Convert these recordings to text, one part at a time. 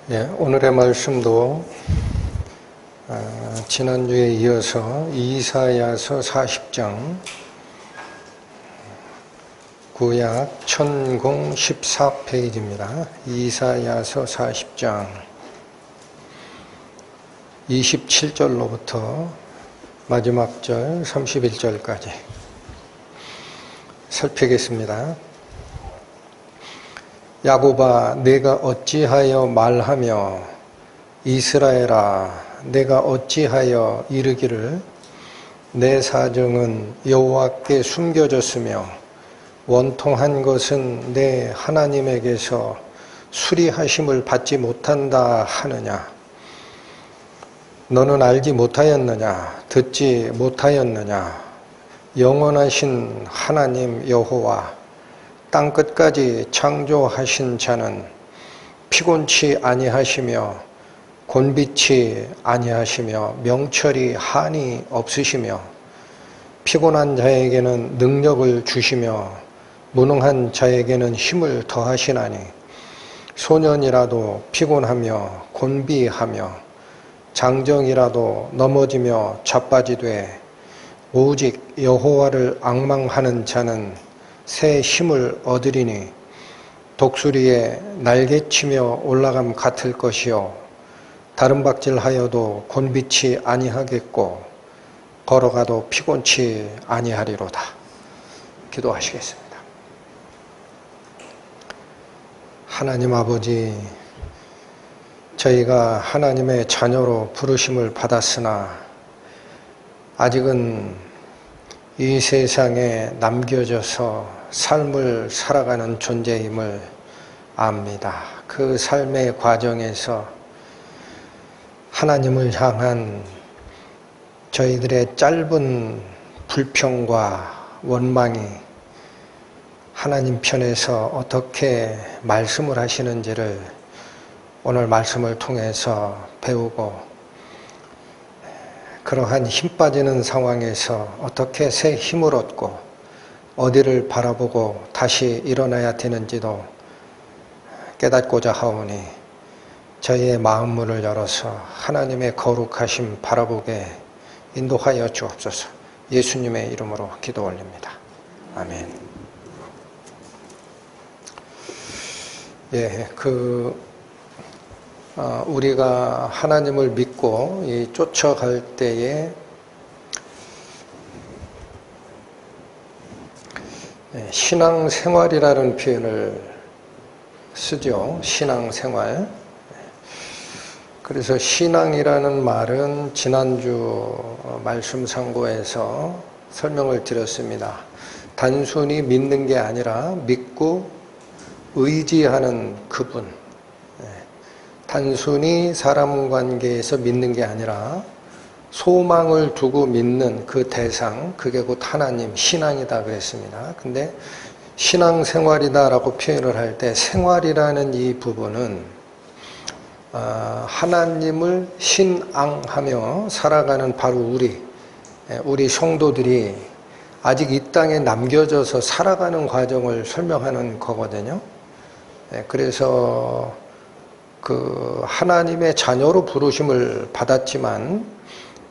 오늘의 말씀도 지난주에 이어서 이사야서 40장 구약 1014페이지입니다. 이사야서 40장 27절로부터 마지막 절 31절까지 살피겠습니다. 야곱아, 내가 어찌하여 말하며 이스라엘아, 내가 어찌하여 이르기를 내 사정은 여호와께 숨겨졌으며 원통한 것은 내 하나님에게서 수리하심을 받지 못한다 하느냐. 너는 알지 못하였느냐, 듣지 못하였느냐. 영원하신 하나님 여호와, 땅끝까지 창조하신 자는 피곤치 아니하시며 곤비치 아니하시며 명철이 한이 없으시며 피곤한 자에게는 능력을 주시며 무능한 자에게는 힘을 더하시나니 소년이라도 피곤하며 곤비하며 장정이라도 넘어지며 자빠지되 오직 여호와를 앙망하는 자는 새 힘을 얻으리니 독수리에 날개치며 올라감 같을 것이요 다름박질하여도 곤비치 아니하겠고 걸어가도 피곤치 아니하리로다. 기도하시겠습니다. 하나님 아버지, 저희가 하나님의 자녀로 부르심을 받았으나 아직은 이 세상에 남겨져서 삶을 살아가는 존재임을 압니다. 그 삶의 과정에서 하나님을 향한 저희들의 짧은 불평과 원망이 하나님 편에서 어떻게 말씀을 하시는지를 오늘 말씀을 통해서 배우고 그러한 힘 빠지는 상황에서 어떻게 새 힘을 얻고 어디를 바라보고 다시 일어나야 되는지도 깨닫고자 하오니 저희의 마음문을 열어서 하나님의 거룩하심 바라보게 인도하여 주옵소서. 예수님의 이름으로 기도 올립니다. 아멘. 우리가 하나님을 믿고 쫓아갈 때에 신앙생활이라는 표현을 쓰죠. 신앙생활. 그래서 신앙이라는 말은 지난주 말씀 상고에서 설명을 드렸습니다. 단순히 믿는 게 아니라 믿고 의지하는 그분, 단순히 사람 관계에서 믿는 게 아니라 소망을 두고 믿는 그 대상, 그게 곧 하나님, 신앙이다 그랬습니다. 근데 신앙생활이다라고 표현을 할 때 생활이라는 이 부분은 하나님을 신앙하며 살아가는 바로 우리 성도들이 아직 이 땅에 남겨져서 살아가는 과정을 설명하는 거거든요. 그래서 그 하나님의 자녀로 부르심을 받았지만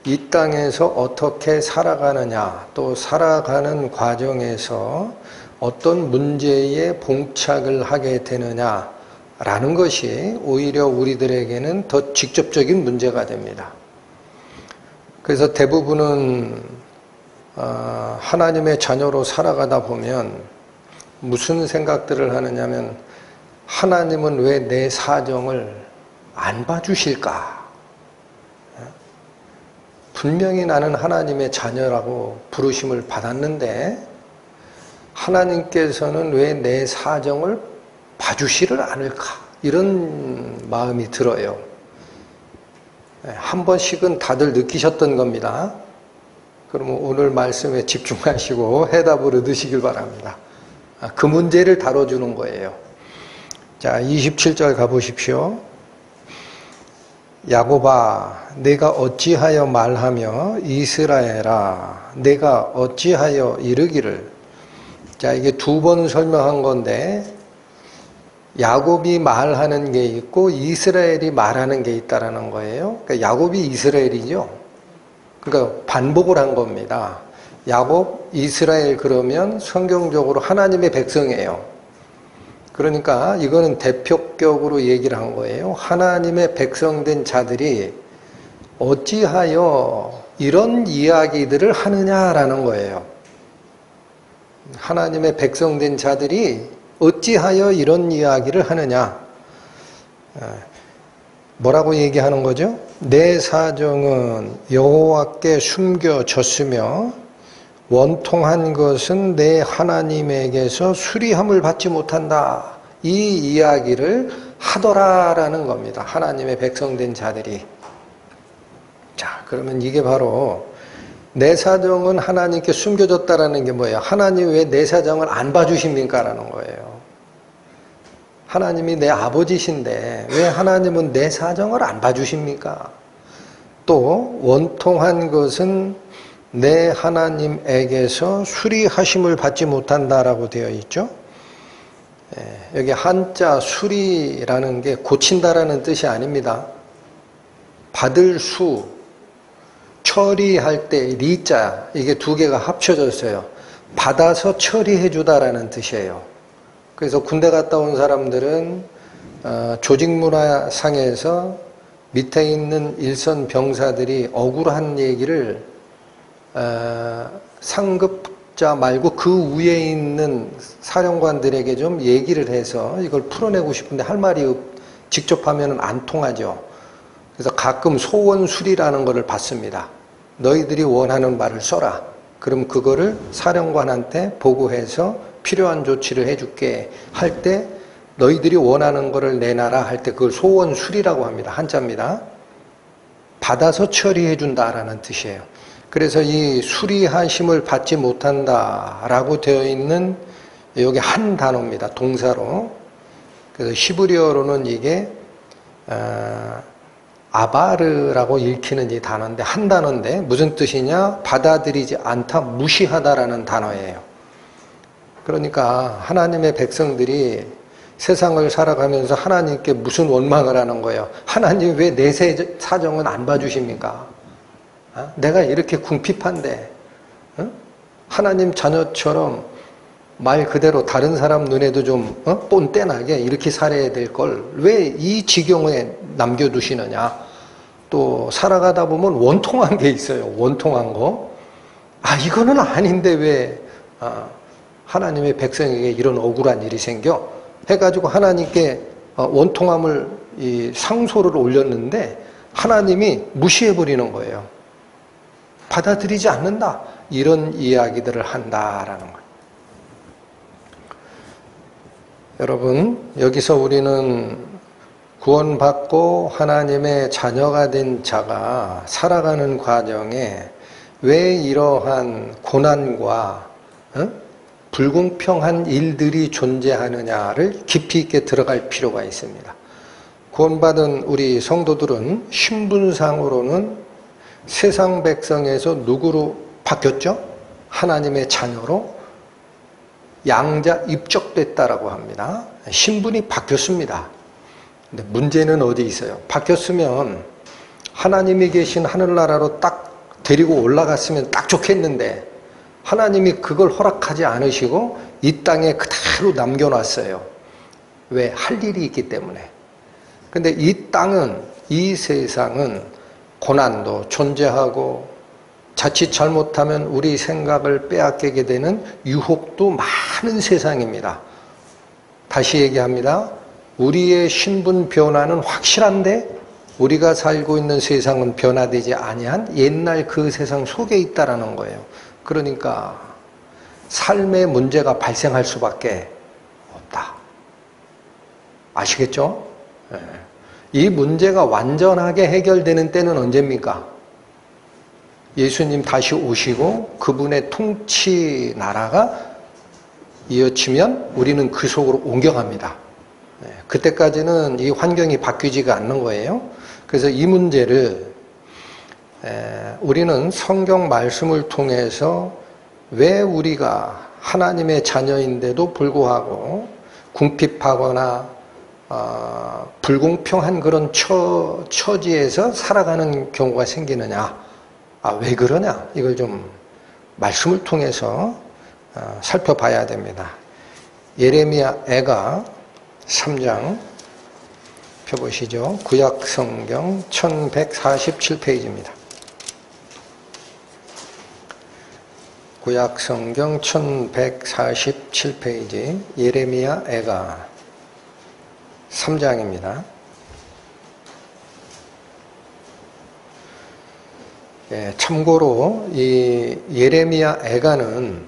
이 땅에서 어떻게 살아가느냐, 또 살아가는 과정에서 어떤 문제에 봉착을 하게 되느냐라는 것이 오히려 우리들에게는 더 직접적인 문제가 됩니다. 그래서 대부분은 하나님의 자녀로 살아가다 보면 무슨 생각들을 하느냐면 하나님은 왜 내 사정을 안 봐주실까? 분명히 나는 하나님의 자녀라고 부르심을 받았는데 하나님께서는 왜 내 사정을 봐주지를 않을까? 이런 마음이 들어요. 한 번씩은 다들 느끼셨던 겁니다. 그러면 오늘 말씀에 집중하시고 해답을 얻으시길 바랍니다. 그 문제를 다뤄주는 거예요. 자, 27절 가보십시오. 야곱아, 내가 어찌하여 말하며 이스라엘아, 내가 어찌하여 이르기를. 자, 이게 두 번 설명한 건데 야곱이 말하는 게 있고 이스라엘이 말하는 게 있다라는 거예요. 그러니까 야곱이 이스라엘이죠. 그러니까 반복을 한 겁니다. 야곱, 이스라엘 그러면 성경적으로 하나님의 백성이에요. 그러니까 이거는 대표격으로 얘기를 한 거예요. 하나님의 백성된 자들이 어찌하여 이런 이야기들을 하느냐라는 거예요. 하나님의 백성된 자들이 어찌하여 이런 이야기를 하느냐. 뭐라고 얘기하는 거죠? 내 사정은 여호와께 숨겨졌으며 원통한 것은 내 하나님에게서 수리함을 받지 못한다. 이 이야기를 하더라라는 겁니다. 하나님의 백성된 자들이. 자, 그러면 이게 바로 내 사정은 하나님께 숨겨졌다라는 게 뭐예요? 하나님 왜 내 사정을 안 봐주십니까? 라는 거예요. 하나님이 내 아버지신데 왜 하나님은 내 사정을 안 봐주십니까? 또 원통한 것은 내 하나님에게서 수리하심을 받지 못한다라고 되어 있죠. 여기 한자 수리라는 게 고친다라는 뜻이 아닙니다. 받을 수, 처리할 때 리자, 이게 두 개가 합쳐졌어요. 받아서 처리해 주다라는 뜻이에요. 그래서 군대 갔다 온 사람들은 조직문화상에서 밑에 있는 일선 병사들이 억울한 얘기를 상급자 말고 그 위에 있는 사령관들에게 좀 얘기를 해서 이걸 풀어내고 싶은데 할 말이 직접 하면 안 통하죠. 그래서 가끔 소원술이라는 것을 받습니다. 너희들이 원하는 말을 써라. 그럼 그거를 사령관한테 보고해서 필요한 조치를 해줄게 할 때 너희들이 원하는 거를 내놔라 할 때 그걸 소원술이라고 합니다. 한자입니다. 받아서 처리해 준다라는 뜻이에요. 그래서 이 수리하심을 받지 못한다라고 되어 있는 여기 한 단어입니다. 동사로. 그래서 히브리어로는 이게 아바르라고 읽히는 이 단어인데 한 단어인데 무슨 뜻이냐? 받아들이지 않다, 무시하다라는 단어예요. 그러니까 하나님의 백성들이 세상을 살아가면서 하나님께 무슨 원망을 하는 거예요? 하나님 왜 내 사정은 안 봐주십니까? 내가 이렇게 궁핍한데 하나님 자녀처럼 말 그대로 다른 사람 눈에도 좀 뽐떼나게 이렇게 살아야 될 걸 왜 이 지경에 남겨두시느냐. 또 살아가다 보면 원통한 게 있어요. 원통한 거. 이거는 아닌데 왜 하나님의 백성에게 이런 억울한 일이 생겨? 해가지고 하나님께 원통함을 상소를 올렸는데 하나님이 무시해버리는 거예요. 받아들이지 않는다. 이런 이야기들을 한다라는 거예요. 여러분, 여기서 우리는 구원받고 하나님의 자녀가 된 자가 살아가는 과정에 왜 이러한 고난과 불공평한 일들이 존재하느냐를 깊이 있게 들어갈 필요가 있습니다. 구원받은 우리 성도들은 신분상으로는 세상 백성에서 누구로 바뀌었죠? 하나님의 자녀로 양자 입적됐다라고 합니다. 신분이 바뀌었습니다. 근데 문제는 어디 있어요? 바뀌었으면 하나님이 계신 하늘나라로 딱 데리고 올라갔으면 딱 좋겠는데 하나님이 그걸 허락하지 않으시고 이 땅에 그대로 남겨놨어요. 왜? 할 일이 있기 때문에. 근데 이 땅은, 이 세상은 고난도 존재하고 자칫 잘못하면 우리 생각을 빼앗기게 되는 유혹도 많은 세상입니다. 다시 얘기합니다. 우리의 신분 변화는 확실한데 우리가 살고 있는 세상은 변화되지 아니한 옛날 그 세상 속에 있다라는 거예요. 그러니까 삶의 문제가 발생할 수밖에 없다. 아시겠죠? 이 문제가 완전하게 해결되는 때는 언제입니까? 예수님 다시 오시고 그분의 통치 나라가 이어지면 우리는 그 속으로 옮겨갑니다. 그때까지는 이 환경이 바뀌지가 않는 거예요. 그래서 이 문제를 우리는 성경 말씀을 통해서 왜 우리가 하나님의 자녀인데도 불구하고 궁핍하거나 불공평한 그런 처지에서 살아가는 경우가 생기느냐? 왜 그러냐? 이걸 좀 말씀을 통해서 살펴봐야 됩니다. 예레미야 애가 3장 펴보시죠. 구약성경 1147페이지입니다. 구약성경 1147페이지 예레미야 애가 3장입니다. 참고로 이 예레미야 애가는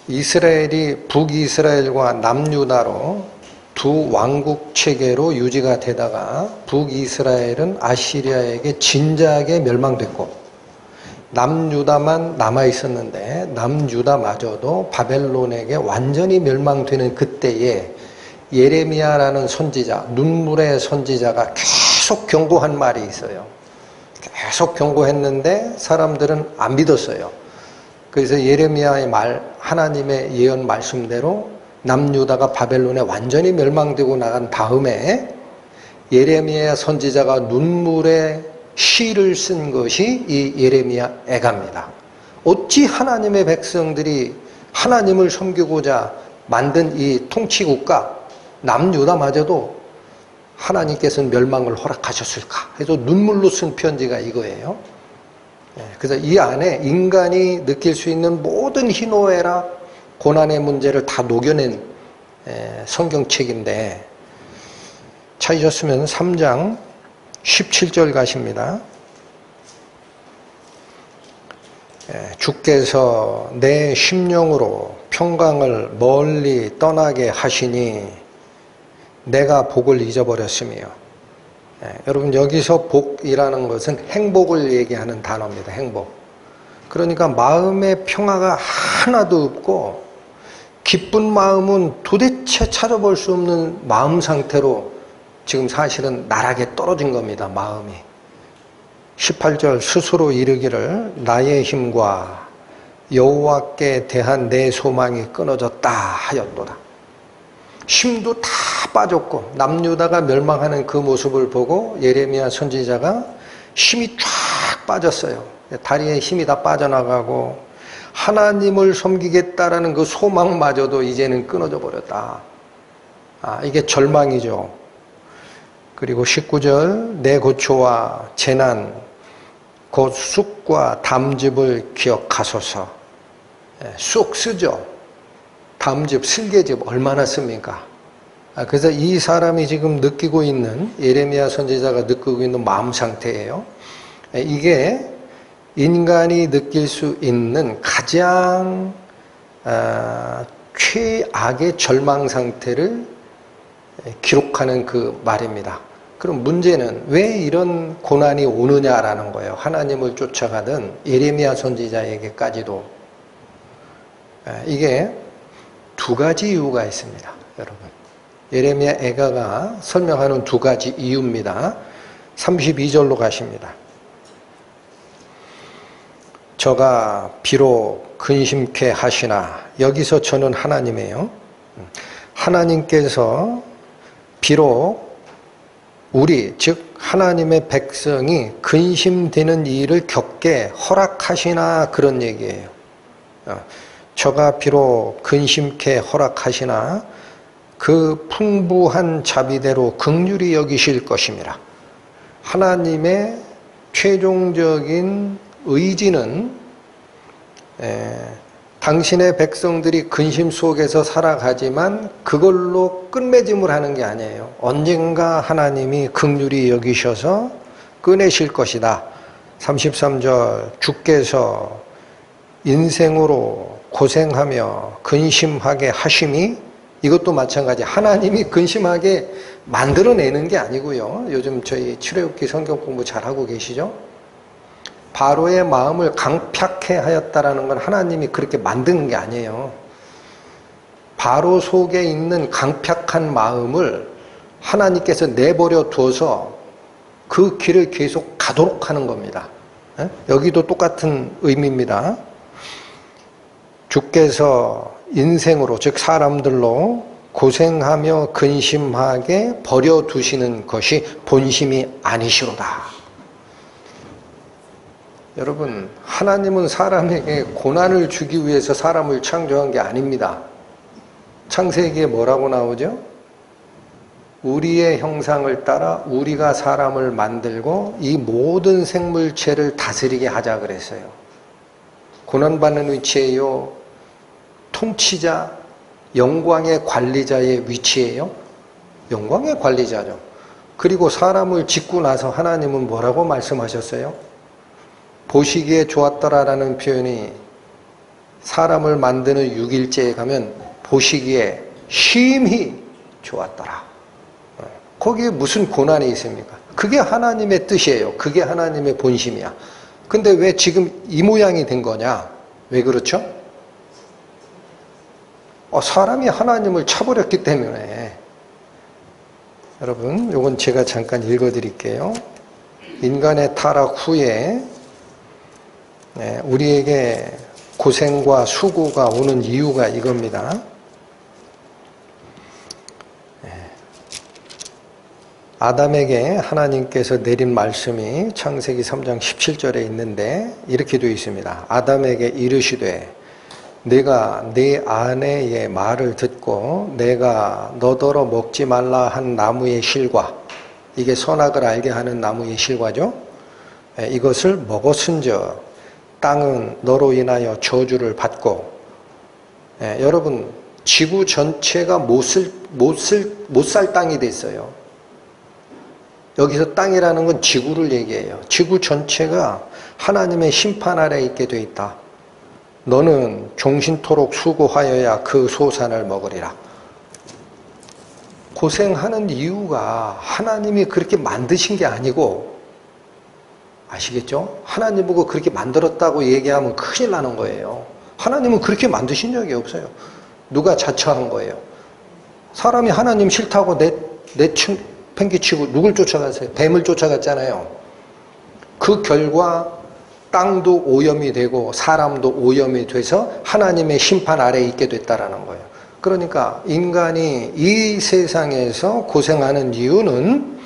이스라엘이 북이스라엘과 남유다로 두 왕국 체계로 유지가 되다가 북이스라엘은 아시리아에게 진작에 멸망됐고 남유다만 남아있었는데 남유다마저도 바벨론에게 완전히 멸망되는 그때에 예레미야라는 선지자, 눈물의 선지자가 계속 경고한 말이 있어요. 계속 경고했는데 사람들은 안 믿었어요. 그래서 예레미야의 말, 하나님의 예언 말씀대로 남유다가 바벨론에 완전히 멸망되고 나간 다음에 예레미야 선지자가 눈물의 시를 쓴 것이 이 예레미야 애가입니다. 어찌 하나님의 백성들이 하나님을 섬기고자 만든 이 통치국가 남유다마저도 하나님께서는 멸망을 허락하셨을까 해서 눈물로 쓴 편지가 이거예요. 그래서 이 안에 인간이 느낄 수 있는 모든 희노애락, 고난의 문제를 다 녹여낸 성경책인데, 찾으셨으면 3장 17절 가십니다. 주께서 내 심령으로 평강을 멀리 떠나게 하시니 내가 복을 잊어버렸으며, 여러분 여기서 복이라는 것은 행복을 얘기하는 단어입니다. 행복. 그러니까 마음의 평화가 하나도 없고 기쁜 마음은 도대체 찾아볼 수 없는 마음 상태로 지금 사실은 나락에 떨어진 겁니다. 마음이. 18절 스스로 이르기를 나의 힘과 여호와께 대한 내 소망이 끊어졌다 하였도다. 힘도 다 빠졌고 남유다가 멸망하는 그 모습을 보고 예레미야 선지자가 힘이 쫙 빠졌어요. 다리에 힘이 다 빠져나가고 하나님을 섬기겠다라는 그 소망마저도 이제는 끊어져 버렸다. 이게 절망이죠. 그리고 19절 내 고초와 재난 곧 쑥과 담즙을 기억하소서. 쑥 쓰죠. 담즙, 슬개즙 얼마나 씁니까? 그래서 이 사람이 지금 느끼고 있는, 예레미야 선지자가 느끼고 있는 마음 상태예요. 이게 인간이 느낄 수 있는 가장 최악의 절망 상태를 기록하는 그 말입니다. 그럼 문제는 왜 이런 고난이 오느냐라는 거예요. 하나님을 쫓아가던 예레미야 선지자에게까지도. 이게 두 가지 이유가 있습니다, 여러분. 예레미야 애가가 설명하는 두 가지 이유입니다. 32절로 가십니다. 저가 비록 근심케 하시나, 여기서 저는 하나님이에요. 하나님께서 비록 우리, 즉 하나님의 백성이 근심되는 일을 겪게 허락하시나, 그런 얘기예요. 저가 비록 근심케 허락하시나 그 풍부한 자비대로 긍휼히 여기실 것임이라. 하나님의 최종적인 의지는 당신의 백성들이 근심 속에서 살아가지만 그걸로 끝맺음을 하는 게 아니에요. 언젠가 하나님이 긍휼히 여기셔서 꺼내실 것이다. 33절 주께서 인생으로 고생하며 근심하게 하심이, 이것도 마찬가지. 하나님이 근심하게 만들어내는 게 아니고요. 요즘 저희 출애굽기 성경 공부 잘하고 계시죠? 바로의 마음을 강팍해 하였다라는 건 하나님이 그렇게 만든 게 아니에요. 바로 속에 있는 강팍한 마음을 하나님께서 내버려 두어서 그 길을 계속 가도록 하는 겁니다. 여기도 똑같은 의미입니다. 주께서 인생으로, 즉 사람들로 고생하며 근심하게 버려두시는 것이 본심이 아니시로다. 여러분, 하나님은 사람에게 고난을 주기 위해서 사람을 창조한 게 아닙니다. 창세기에 뭐라고 나오죠? 우리의 형상을 따라 우리가 사람을 만들고 이 모든 생물체를 다스리게 하자 그랬어요. 고난받는 위치예요? 통치자, 영광의 관리자의 위치예요? 영광의 관리자죠. 그리고 사람을 짓고 나서 하나님은 뭐라고 말씀하셨어요? 보시기에 좋았더라라는 표현이 사람을 만드는 6일째에 가면 보시기에 심히 좋았더라. 거기에 무슨 고난이 있습니까? 그게 하나님의 뜻이에요. 그게 하나님의 본심이야. 근데 왜 지금 이 모양이 된 거냐? 왜 그렇죠? 사람이 하나님을 차버렸기 때문에. 여러분, 요건 제가 잠깐 읽어드릴게요. 인간의 타락 후에 우리에게 고생과 수고가 오는 이유가 이겁니다. 아담에게 하나님께서 내린 말씀이 창세기 3장 17절에 있는데 이렇게 되어 있습니다. 아담에게 이르시되 내가 네 아내의 말을 듣고 내가 너더러 먹지 말라 한 나무의 실과, 이게 선악을 알게 하는 나무의 실과죠. 이것을 먹었은즉 땅은 너로 인하여 저주를 받고, 여러분 지구 전체가 못 살 땅이 됐어요. 여기서 땅이라는 건 지구를 얘기해요. 지구 전체가 하나님의 심판 아래 있게 돼 있다. 너는 종신토록 수고하여야 그 소산을 먹으리라. 고생하는 이유가 하나님이 그렇게 만드신 게 아니고, 아시겠죠? 하나님 보고 그렇게 만들었다고 얘기하면 큰일 나는 거예요. 하나님은 그렇게 만드신 적이 없어요. 누가 자처한 거예요? 사람이 하나님 싫다고 팽개치고 누굴 쫓아갔어요? 뱀을 쫓아갔잖아요. 그 결과 땅도 오염이 되고 사람도 오염이 돼서 하나님의 심판 아래에 있게 됐다라는 거예요. 그러니까 인간이 이 세상에서 고생하는 이유는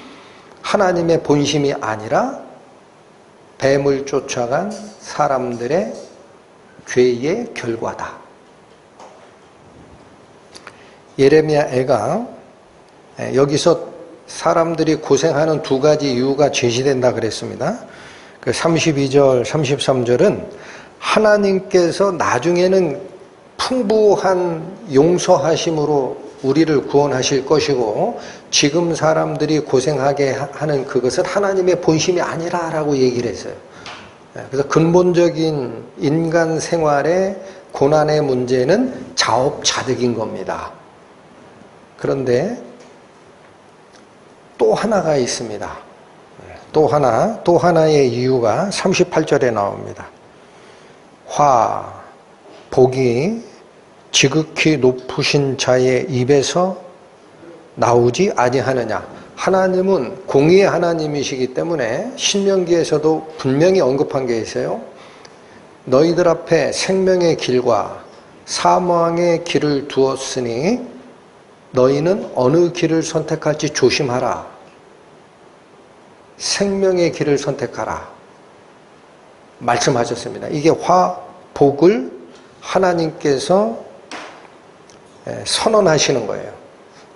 하나님의 본심이 아니라 뱀을 쫓아간 사람들의 죄의 결과다. 예레미야 애가 여기서 사람들이 고생하는 두 가지 이유가 제시된다 그랬습니다. 그 32절, 33절은 하나님께서 나중에는 풍부한 용서하심으로 우리를 구원하실 것이고 지금 사람들이 고생하게 하는 그것은 하나님의 본심이 아니라라고 얘기를 했어요. 그래서 근본적인 인간 생활의 고난의 문제는 자업자득인 겁니다. 그런데 또 하나가 있습니다. 또 하나의 이유가 38절에 나옵니다. 복이 지극히 높으신 자의 입에서 나오지 아니하느냐. 하나님은 공의의 하나님이시기 때문에 신명기에서도 분명히 언급한 게 있어요. 너희들 앞에 생명의 길과 사망의 길을 두었으니 너희는 어느 길을 선택할지 조심하라. 생명의 길을 선택하라 말씀하셨습니다. 이게 복을 하나님께서 선언하시는 거예요.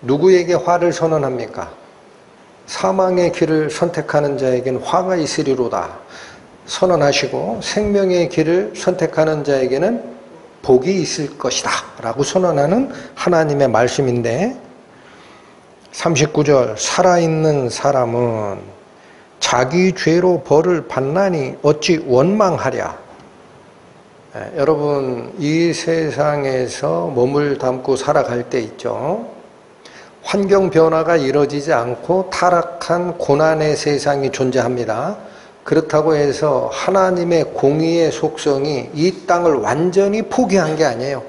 누구에게 화를 선언합니까? 사망의 길을 선택하는 자에게는 화가 있으리로다 선언하시고, 생명의 길을 선택하는 자에게는 복이 있을 것이다 라고 선언하는 하나님의 말씀인데, 39절 살아있는 사람은 자기 죄로 벌을 받나니 어찌 원망하랴. 여러분 이 세상에서 몸을 담고 살아갈 때 있죠. 환경 변화가 이루어지지 않고 타락한 고난의 세상이 존재합니다. 그렇다고 해서 하나님의 공의의 속성이 이 땅을 완전히 포기한 게 아니에요.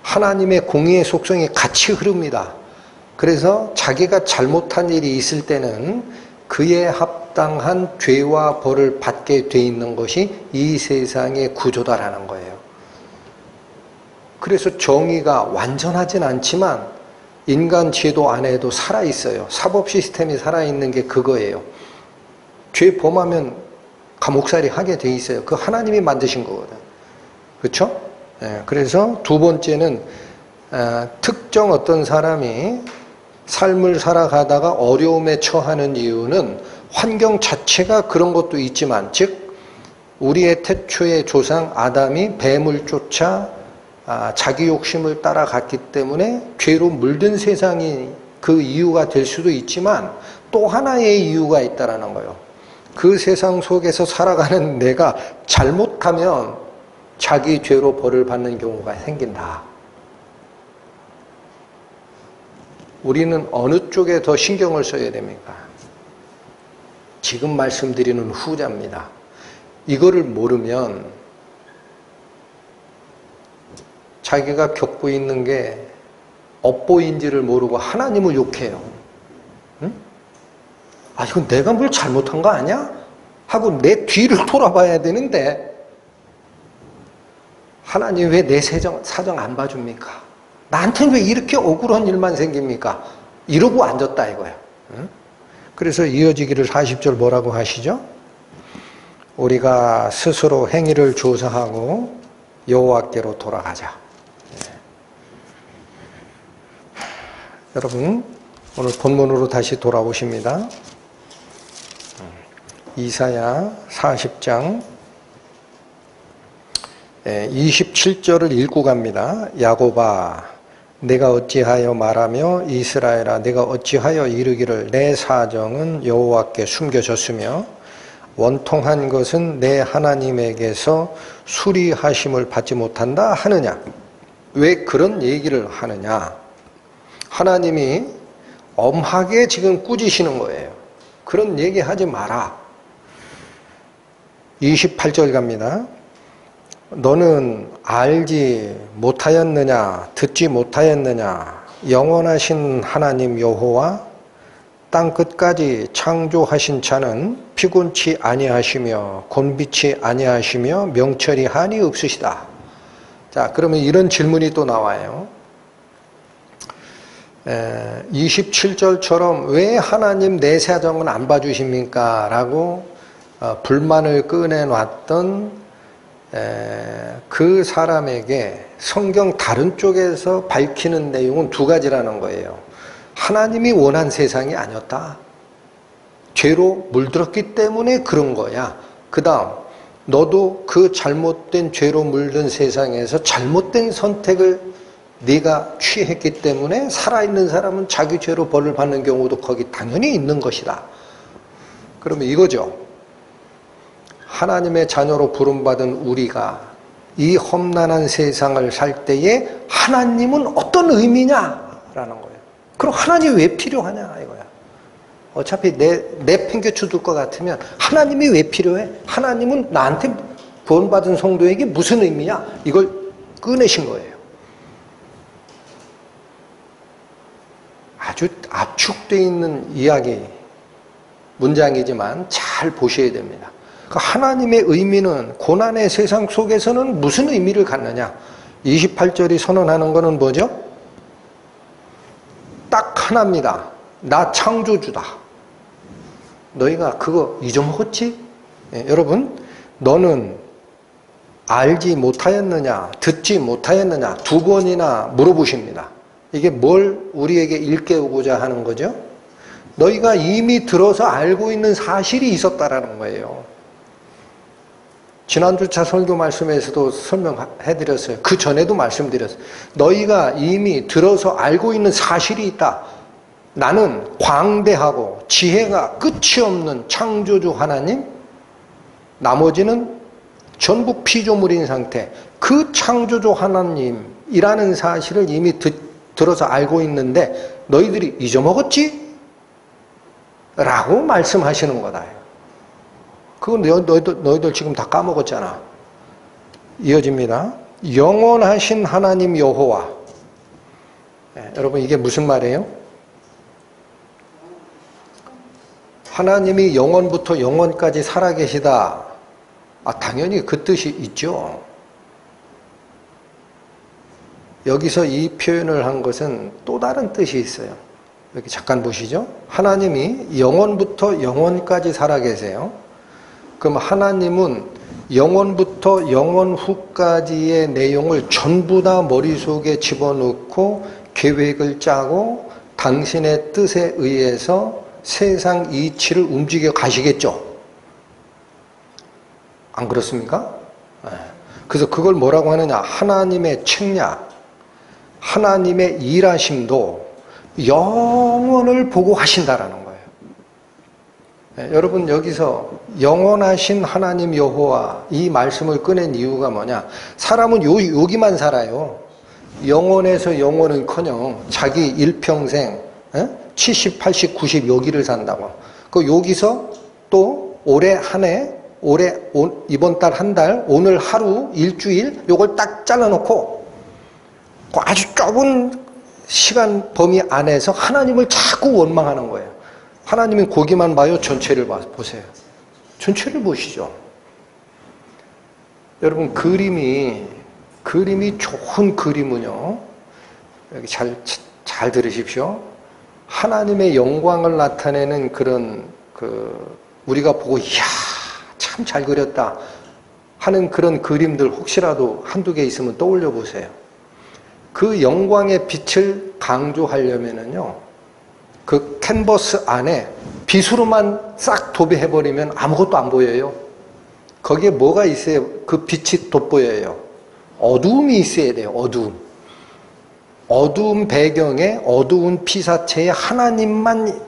하나님의 공의의 속성이 같이 흐릅니다. 그래서 자기가 잘못한 일이 있을 때는 그에 합당한 죄와 벌을 받게 돼 있는 것이 이 세상의 구조다라는 거예요. 그래서 정의가 완전하진 않지만 인간 제도 안에도 살아있어요. 사법 시스템이 살아있는 게 그거예요. 죄 범하면 감옥살이 하게 돼 있어요. 그 하나님이 만드신 거거든. 그렇죠? 그래서 두 번째는 특정 어떤 사람이 삶을 살아가다가 어려움에 처하는 이유는 환경 자체가 그런 것도 있지만, 즉 우리의 태초의 조상 아담이 뱀을 쫓아 자기 욕심을 따라갔기 때문에 죄로 물든 세상이 그 이유가 될 수도 있지만, 또 하나의 이유가 있다라는 거예요. 그 세상 속에서 살아가는 내가 잘못하면 자기 죄로 벌을 받는 경우가 생긴다. 우리는 어느 쪽에 더 신경을 써야 됩니까? 지금 말씀드리는 후자입니다. 이거를 모르면 자기가 겪고 있는 게 업보인지를 모르고 하나님을 욕해요. 응? 아, 이건 내가 뭘 잘못한 거 아니야? 하고 내 뒤를 돌아봐야 되는데, 하나님 왜 내 사정 안 봐줍니까? 나한테는 왜 이렇게 억울한 일만 생깁니까? 이러고 앉았다 이거야. 응? 그래서 이어지기를 40절 뭐라고 하시죠? 우리가 스스로 행위를 조사하고 여호와께로 돌아가자. 여러분, 오늘 본문으로 다시 돌아오십니다. 이사야 40장 27절을 읽고 갑니다. 야곱아, 내가 어찌하여 말하며 이스라엘아, 내가 어찌하여 이르기를 내 사정은 여호와께 숨겨졌으며 원통한 것은 내 하나님에게서 수리하심을 받지 못한다 하느냐? 왜 그런 얘기를 하느냐? 하나님이 엄하게 지금 꾸짖으시는 거예요. 그런 얘기 하지 마라. 28절 갑니다. 너는 알지 못하였느냐, 듣지 못하였느냐? 영원하신 하나님 여호와 땅끝까지 창조하신 자는 피곤치 아니하시며 곤비치 아니하시며 명철이 한이 없으시다. 자, 그러면 이런 질문이 또 나와요. 27절처럼 왜 하나님 내 사정은 안 봐주십니까? 라고 불만을 꺼내놨던 그 사람에게 성경 다른 쪽에서 밝히는 내용은 두 가지라는 거예요. 하나님이 원한 세상이 아니었다. 죄로 물들었기 때문에 그런 거야. 그 다음, 너도 그 잘못된 죄로 물든 세상에서 잘못된 선택을 네가 취했기 때문에 살아있는 사람은 자기 죄로 벌을 받는 경우도 거기 당연히 있는 것이다. 그러면 이거죠. 하나님의 자녀로 부름받은 우리가 이 험난한 세상을 살 때에 하나님은 어떤 의미냐라는 거예요. 그럼 하나님이 왜 필요하냐 이거야. 어차피 내팽개쳐 둘 것 같으면 하나님이 왜 필요해? 하나님은 나한테 구원받은 성도에게 무슨 의미냐? 이걸 꺼내신 거예요. 아주 압축되어 있는 이야기, 문장이지만 잘 보셔야 됩니다. 하나님의 의미는 고난의 세상 속에서는 무슨 의미를 갖느냐? 28절이 선언하는 것은 뭐죠? 딱 하나입니다. 나 창조주다. 너희가 그거 잊어먹었지? 여러분, 너는 알지 못하였느냐, 듣지 못하였느냐 두 번이나 물어보십니다. 이게 뭘 우리에게 일깨우고자 하는 거죠? 너희가 이미 들어서 알고 있는 사실이 있었다라는 거예요. 지난주차 설교 말씀에서도 설명해드렸어요. 그 전에도 말씀드렸어요. 너희가 이미 들어서 알고 있는 사실이 있다. 나는 광대하고 지혜가 끝이 없는 창조주 하나님, 나머지는 전부 피조물인 상태. 그 창조주 하나님이라는 사실을 이미 들어서 알고 있는데 너희들이 잊어먹었지? 라고 말씀하시는 거다. 그건 너희들 지금 다 까먹었잖아. 이어집니다. 영원하신 하나님 여호와. 여러분 이게 무슨 말이에요? 하나님이 영원부터 영원까지 살아계시다. 당연히 그 뜻이 있죠. 여기서 이 표현을 한 것은 또 다른 뜻이 있어요. 여기 잠깐 보시죠. 하나님이 영원부터 영원까지 살아계세요. 그럼 하나님은 영원부터 영원 후까지의 내용을 전부 다 머릿속에 집어넣고 계획을 짜고 당신의 뜻에 의해서 세상 이치를 움직여 가시겠죠. 안 그렇습니까? 그래서 그걸 뭐라고 하느냐. 하나님의 책략, 하나님의 일하심도 영원을 보고 하신다라는 거예요. 여러분 여기서 영원하신 하나님 여호와 이 말씀을 꺼낸 이유가 뭐냐. 사람은 여기만 살아요. 영원에서 영원은커녕 자기 일평생 70, 80, 90 여기를 산다고. 그 여기서 또 올해 한 해, 이번 달 한 달, 오늘 하루, 일주일 요걸 딱 잘라놓고 그 아주 좁은 시간 범위 안에서 하나님을 자꾸 원망하는 거예요. 하나님은 거기만 봐요? 전체를 보세요. 전체를 보시죠. 여러분 그림이 좋은 그림은요. 여기 잘 들으십시오. 하나님의 영광을 나타내는 그런 우리가 보고 이야 참 잘 그렸다 하는 그런 그림들 혹시라도 한두 개 있으면 떠올려 보세요. 그 영광의 빛을 강조하려면은요, 그 캔버스 안에 빛으로만 싹 도배해버리면 아무것도 안 보여요. 거기에 뭐가 있어야 그 빛이 돋보여요? 어두움이 있어야 돼요. 어두운 배경에 어두운 피사체에 하나님만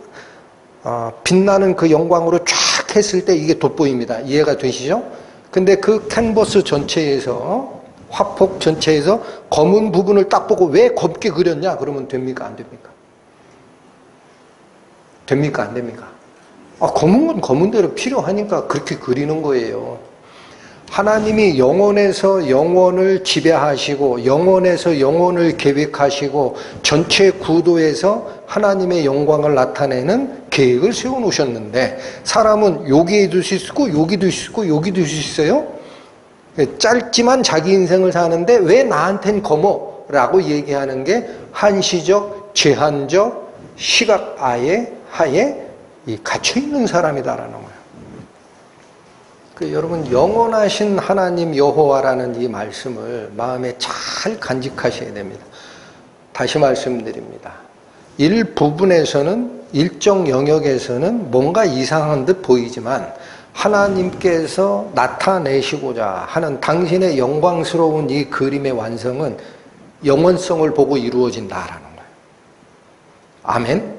빛나는 그 영광으로 쫙 했을 때 이게 돋보입니다. 이해가 되시죠? 근데 그 캔버스 전체에서 화폭 전체에서 검은 부분을 딱 보고 왜 검게 그렸냐? 그러면 됩니까? 안 됩니까? 됩니까? 안 됩니까? 검은 건 검은 대로 필요하니까 그렇게 그리는 거예요. 하나님이 영원에서 영원을 지배하시고 영원에서 영원을 계획하시고 전체 구도에서 하나님의 영광을 나타내는 계획을 세워놓으셨는데 사람은 여기에도 있고 여기도 있고 여기도 있어요. 짧지만 자기 인생을 사는데 왜 나한텐 검어? 라고 얘기하는 게 한시적, 제한적, 시각 하에 갇혀있는 사람이다라는 거예요. 여러분 영원하신 하나님 여호와라는 이 말씀을 마음에 잘 간직하셔야 됩니다. 다시 말씀드립니다. 일부분에서는 일정 영역에서는 뭔가 이상한 듯 보이지만 하나님께서 나타내시고자 하는 당신의 영광스러운 이 그림의 완성은 영원성을 보고 이루어진다라는 거예요. 아멘?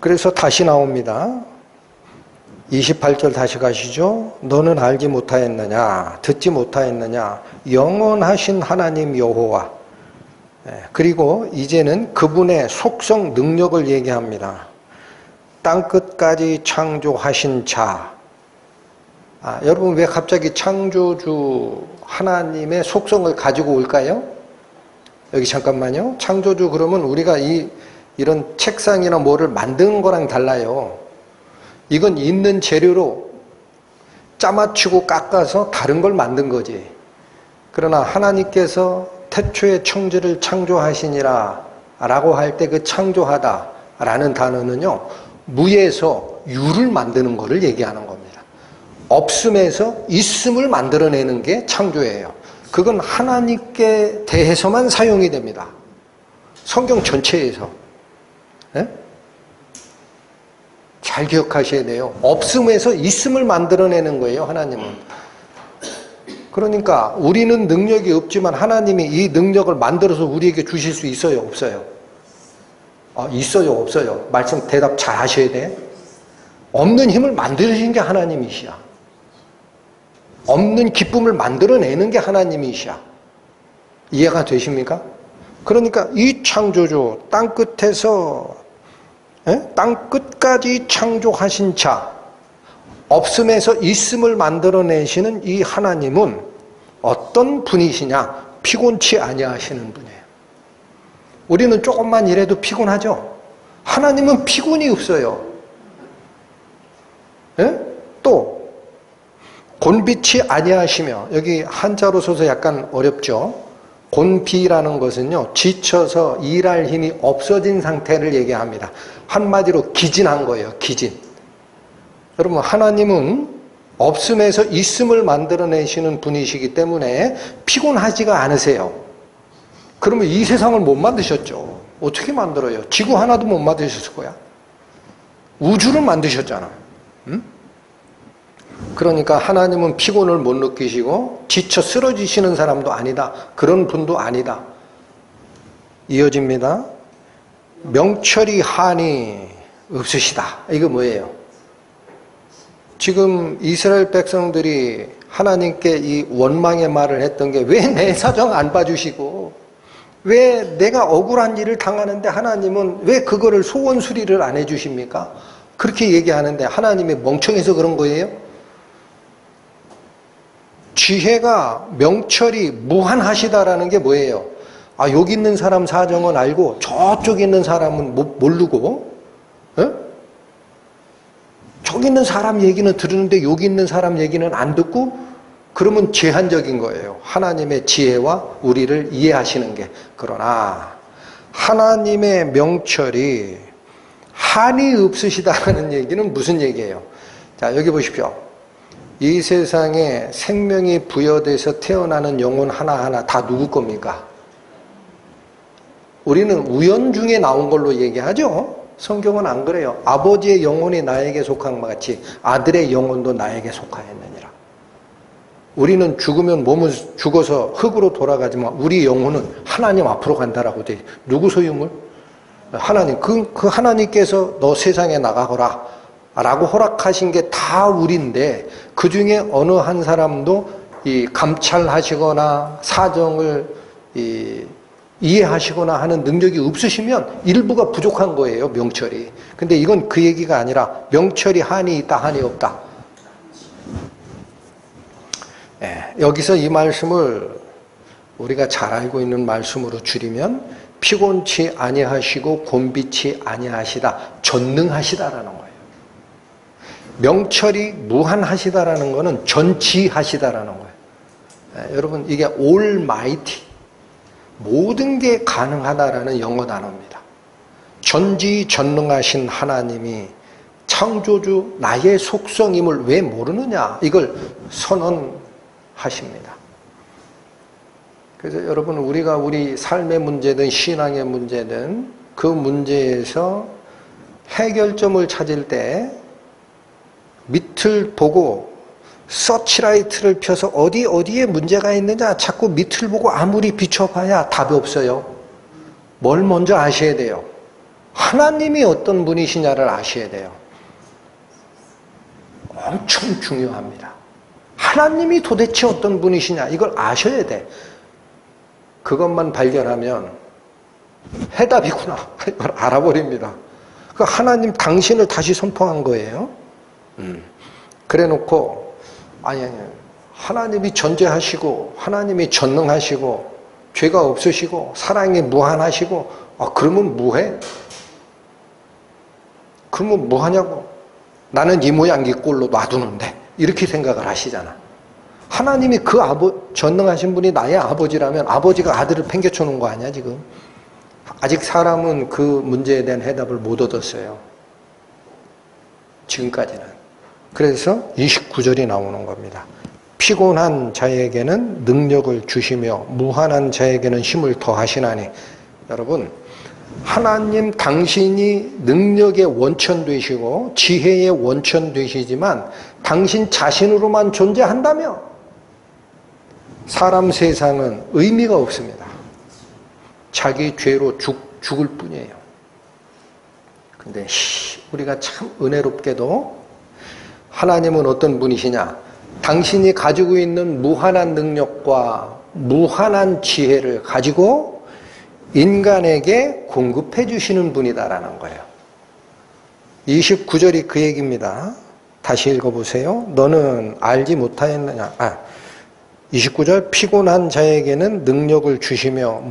그래서 다시 나옵니다. 28절 다시 가시죠. 너는 알지 못하였느냐, 듣지 못하였느냐, 영원하신 하나님 여호와. 그리고 이제는 그분의 속성 능력을 얘기합니다. 땅끝까지 창조하신 자. 여러분 왜 갑자기 창조주 하나님의 속성을 가지고 올까요? 여기 잠깐만요. 창조주 그러면 우리가 이런 책상이나 뭐를 만드는 거랑 달라요. 이건 있는 재료로 짜맞추고 깎아서 다른 걸 만든 거지. 그러나 하나님께서 태초에 천지를 창조하시니라 라고 할 때 그 창조하다 라는 단어는요, 무에서 유를 만드는 것을 얘기하는 겁니다. 없음에서 있음을 만들어내는 게 창조예요. 그건 하나님께 대해서만 사용이 됩니다. 성경 전체에서. 네? 잘 기억하셔야 돼요. 없음에서 있음을 만들어내는 거예요, 하나님은. 그러니까 우리는 능력이 없지만 하나님이 이 능력을 만들어서 우리에게 주실 수 있어요, 없어요? 있어요, 없어요? 말씀 대답 잘 하셔야 돼. 없는 힘을 만드신 게 하나님이시야. 없는 기쁨을 만들어내는 게 하나님이시야. 이해가 되십니까? 그러니까 이 창조주, 땅끝에서 땅끝까지 창조하신 자, 없음에서 있음을 만들어내시는 이 하나님은 어떤 분이시냐? 피곤치 아니하시는 분이에요. 우리는 조금만 일해도 피곤하죠? 하나님은 피곤이 없어요. 또 곤비치 아니하시며, 여기 한자로 써서 약간 어렵죠. 곤비라는 것은요, 지쳐서 일할 힘이 없어진 상태를 얘기합니다. 한마디로 기진한 거예요. 기진. 여러분, 하나님은 없음에서 있음을 만들어내시는 분이시기 때문에 피곤하지가 않으세요. 그러면 이 세상을 못 만드셨죠. 어떻게 만들어요? 지구 하나도 못 만드셨을 거야. 우주를 만드셨잖아. 응? 그러니까 하나님은 피곤을 못 느끼시고 지쳐 쓰러지시는 사람도 아니다. 그런 분도 아니다. 이어집니다. 명철이 한이 없으시다. 이거 뭐예요? 지금 이스라엘 백성들이 하나님께 이 원망의 말을 했던 게 왜 내 사정 안 봐주시고 왜 내가 억울한 일을 당하는데 하나님은 왜 그거를 소원 수리를 안 해주십니까? 그렇게 얘기하는데 하나님이 멍청해서 그런 거예요? 지혜가 명철이 무한하시다라는 게 뭐예요? 아, 여기 있는 사람 사정은 알고 저쪽에 있는 사람은 모르고, 에? 저기 있는 사람 얘기는 들으는데 여기 있는 사람 얘기는 안 듣고, 그러면 제한적인 거예요. 하나님의 지혜와 우리를 이해하시는 게. 그러나 하나님의 명철이 한이 없으시다는 얘기는 무슨 얘기예요? 자, 여기 보십시오. 이 세상에 생명이 부여돼서 태어나는 영혼 하나하나 다 누구 겁니까? 우리는 우연 중에 나온 걸로 얘기하죠. 성경은 안 그래요. 아버지의 영혼이 나에게 속한 것 같이 아들의 영혼도 나에게 속하였느니라. 우리는 죽으면 몸은 죽어서 흙으로 돌아가지만 우리 영혼은 하나님 앞으로 간다라고 돼. 누구 소유물? 하나님. 그 하나님께서 너 세상에 나가거라 라고 허락하신 게 다 우리인데 그 중에 어느 한 사람도 이 감찰하시거나 사정을 이해하시거나 하는 능력이 없으시면 일부가 부족한 거예요, 명철이. 근데 이건 그 얘기가 아니라 명철이 한이 있다, 한이 없다. 예, 여기서 이 말씀을 우리가 잘 알고 있는 말씀으로 줄이면 피곤치 아니하시고 곤비치 아니하시다, 전능하시다라는 거예요. 명철이 무한하시다라는 것은 전지하시다라는 거예요. 예, 여러분, 이게 almighty, 모든 게 가능하다라는 영어 단어입니다. 전지전능하신 하나님이 창조주 나의 속성임을 왜 모르느냐, 이걸 선언하십니다. 그래서 여러분, 우리가 우리 삶의 문제든 신앙의 문제든 그 문제에서 해결점을 찾을 때 밑을 보고 서치라이트를 펴서 어디에 문제가 있느냐 자꾸 밑을 보고 아무리 비춰봐야 답이 없어요. 뭘 먼저 아셔야 돼요? 하나님이 어떤 분이시냐를 아셔야 돼요. 엄청 중요합니다. 하나님이 도대체 어떤 분이시냐 이걸 아셔야 돼. 그것만 발견하면 해답이구나 이걸 알아버립니다. 그 하나님 당신을 다시 선포한 거예요. 그래 놓고 아니 하나님이 전제하시고 하나님이 전능하시고 죄가 없으시고 사랑이 무한하시고 그러면 뭐해? 그러면 뭐하냐고. 나는 이 모양 이 꼴로 놔두는데 이렇게 생각을 하시잖아. 하나님이 그 전능하신 분이 나의 아버지라면 아버지가 아들을 팽개쳐 놓은 거 아니야 지금? 아직 사람은 그 문제에 대한 해답을 못 얻었어요. 지금까지는. 그래서 29절이 나오는 겁니다. 피곤한 자에게는 능력을 주시며 무한한 자에게는 힘을 더하시나니. 여러분, 하나님 당신이 능력의 원천 되시고 지혜의 원천 되시지만 당신 자신으로만 존재한다면 사람 세상은 의미가 없습니다. 자기 죄로 죽을 뿐이에요. 근데 우리가 참 은혜롭게도 하나님은 어떤 분이시냐? 당신이 가지고 있는 무한한 능력과 무한한 지혜를 가지고 인간에게 공급해 주시는 분이다라는 거예요. 29절이 그 얘기입니다. 다시 읽어보세요. 너는 알지 못하였느냐? 29절 피곤한 자에게는 능력을 주시며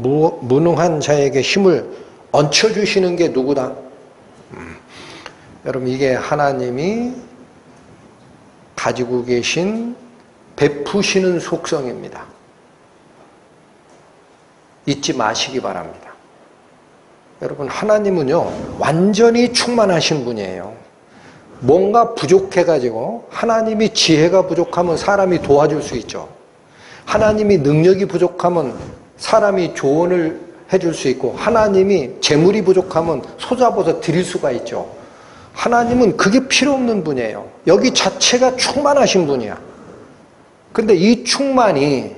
무능한 자에게 힘을 얹혀주시는 게 누구다? 여러분, 이게 하나님이 가지고 계신 베푸시는 속성입니다. 잊지 마시기 바랍니다. 여러분, 하나님은요, 완전히 충만하신 분이에요. 뭔가 부족해가지고, 하나님이 지혜가 부족하면 사람이 도와줄 수 있죠. 하나님이 능력이 부족하면 사람이 조언을 해줄 수 있고, 하나님이 재물이 부족하면 소잡아서 드릴 수가 있죠. 하나님은 그게 필요 없는 분이에요. 여기 자체가 충만하신 분이야. 근데 이 충만이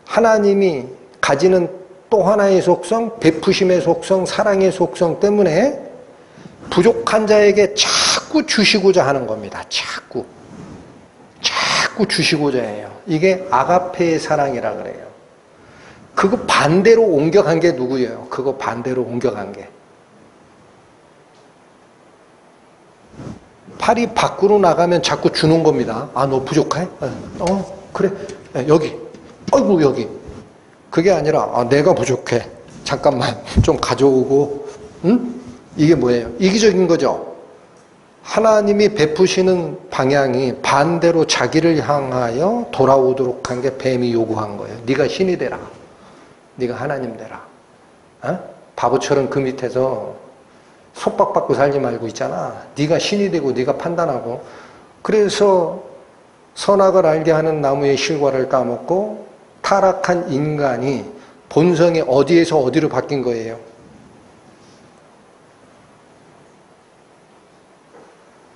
하나님이 가지는 또 하나의 속성, 베푸심의 속성, 사랑의 속성 때문에 부족한 자에게 자꾸 주시고자 하는 겁니다. 자꾸 주시고자 해요. 이게 아가페의 사랑이라 그래요. 그거 반대로 옮겨간 게 누구예요? 그거 반대로 옮겨간 게. 팔이 밖으로 나가면 자꾸 주는 겁니다. 아, 너 부족해? 그래. 여기. 아이고, 여기. 그게 아니라, 아, 내가 부족해. 잠깐만, 좀 가져오고, 응? 이게 뭐예요? 이기적인 거죠? 하나님이 베푸시는 방향이 반대로 자기를 향하여 돌아오도록 한 게 뱀이 요구한 거예요. 네가 신이 되라. 네가 하나님 되라. 바보처럼 그 밑에서 속박받고 살지 말고 있잖아. 네가 신이 되고 네가 판단하고. 그래서 선악을 알게 하는 나무의 실과를 따먹고 타락한 인간이 본성이 어디에서 어디로 바뀐 거예요?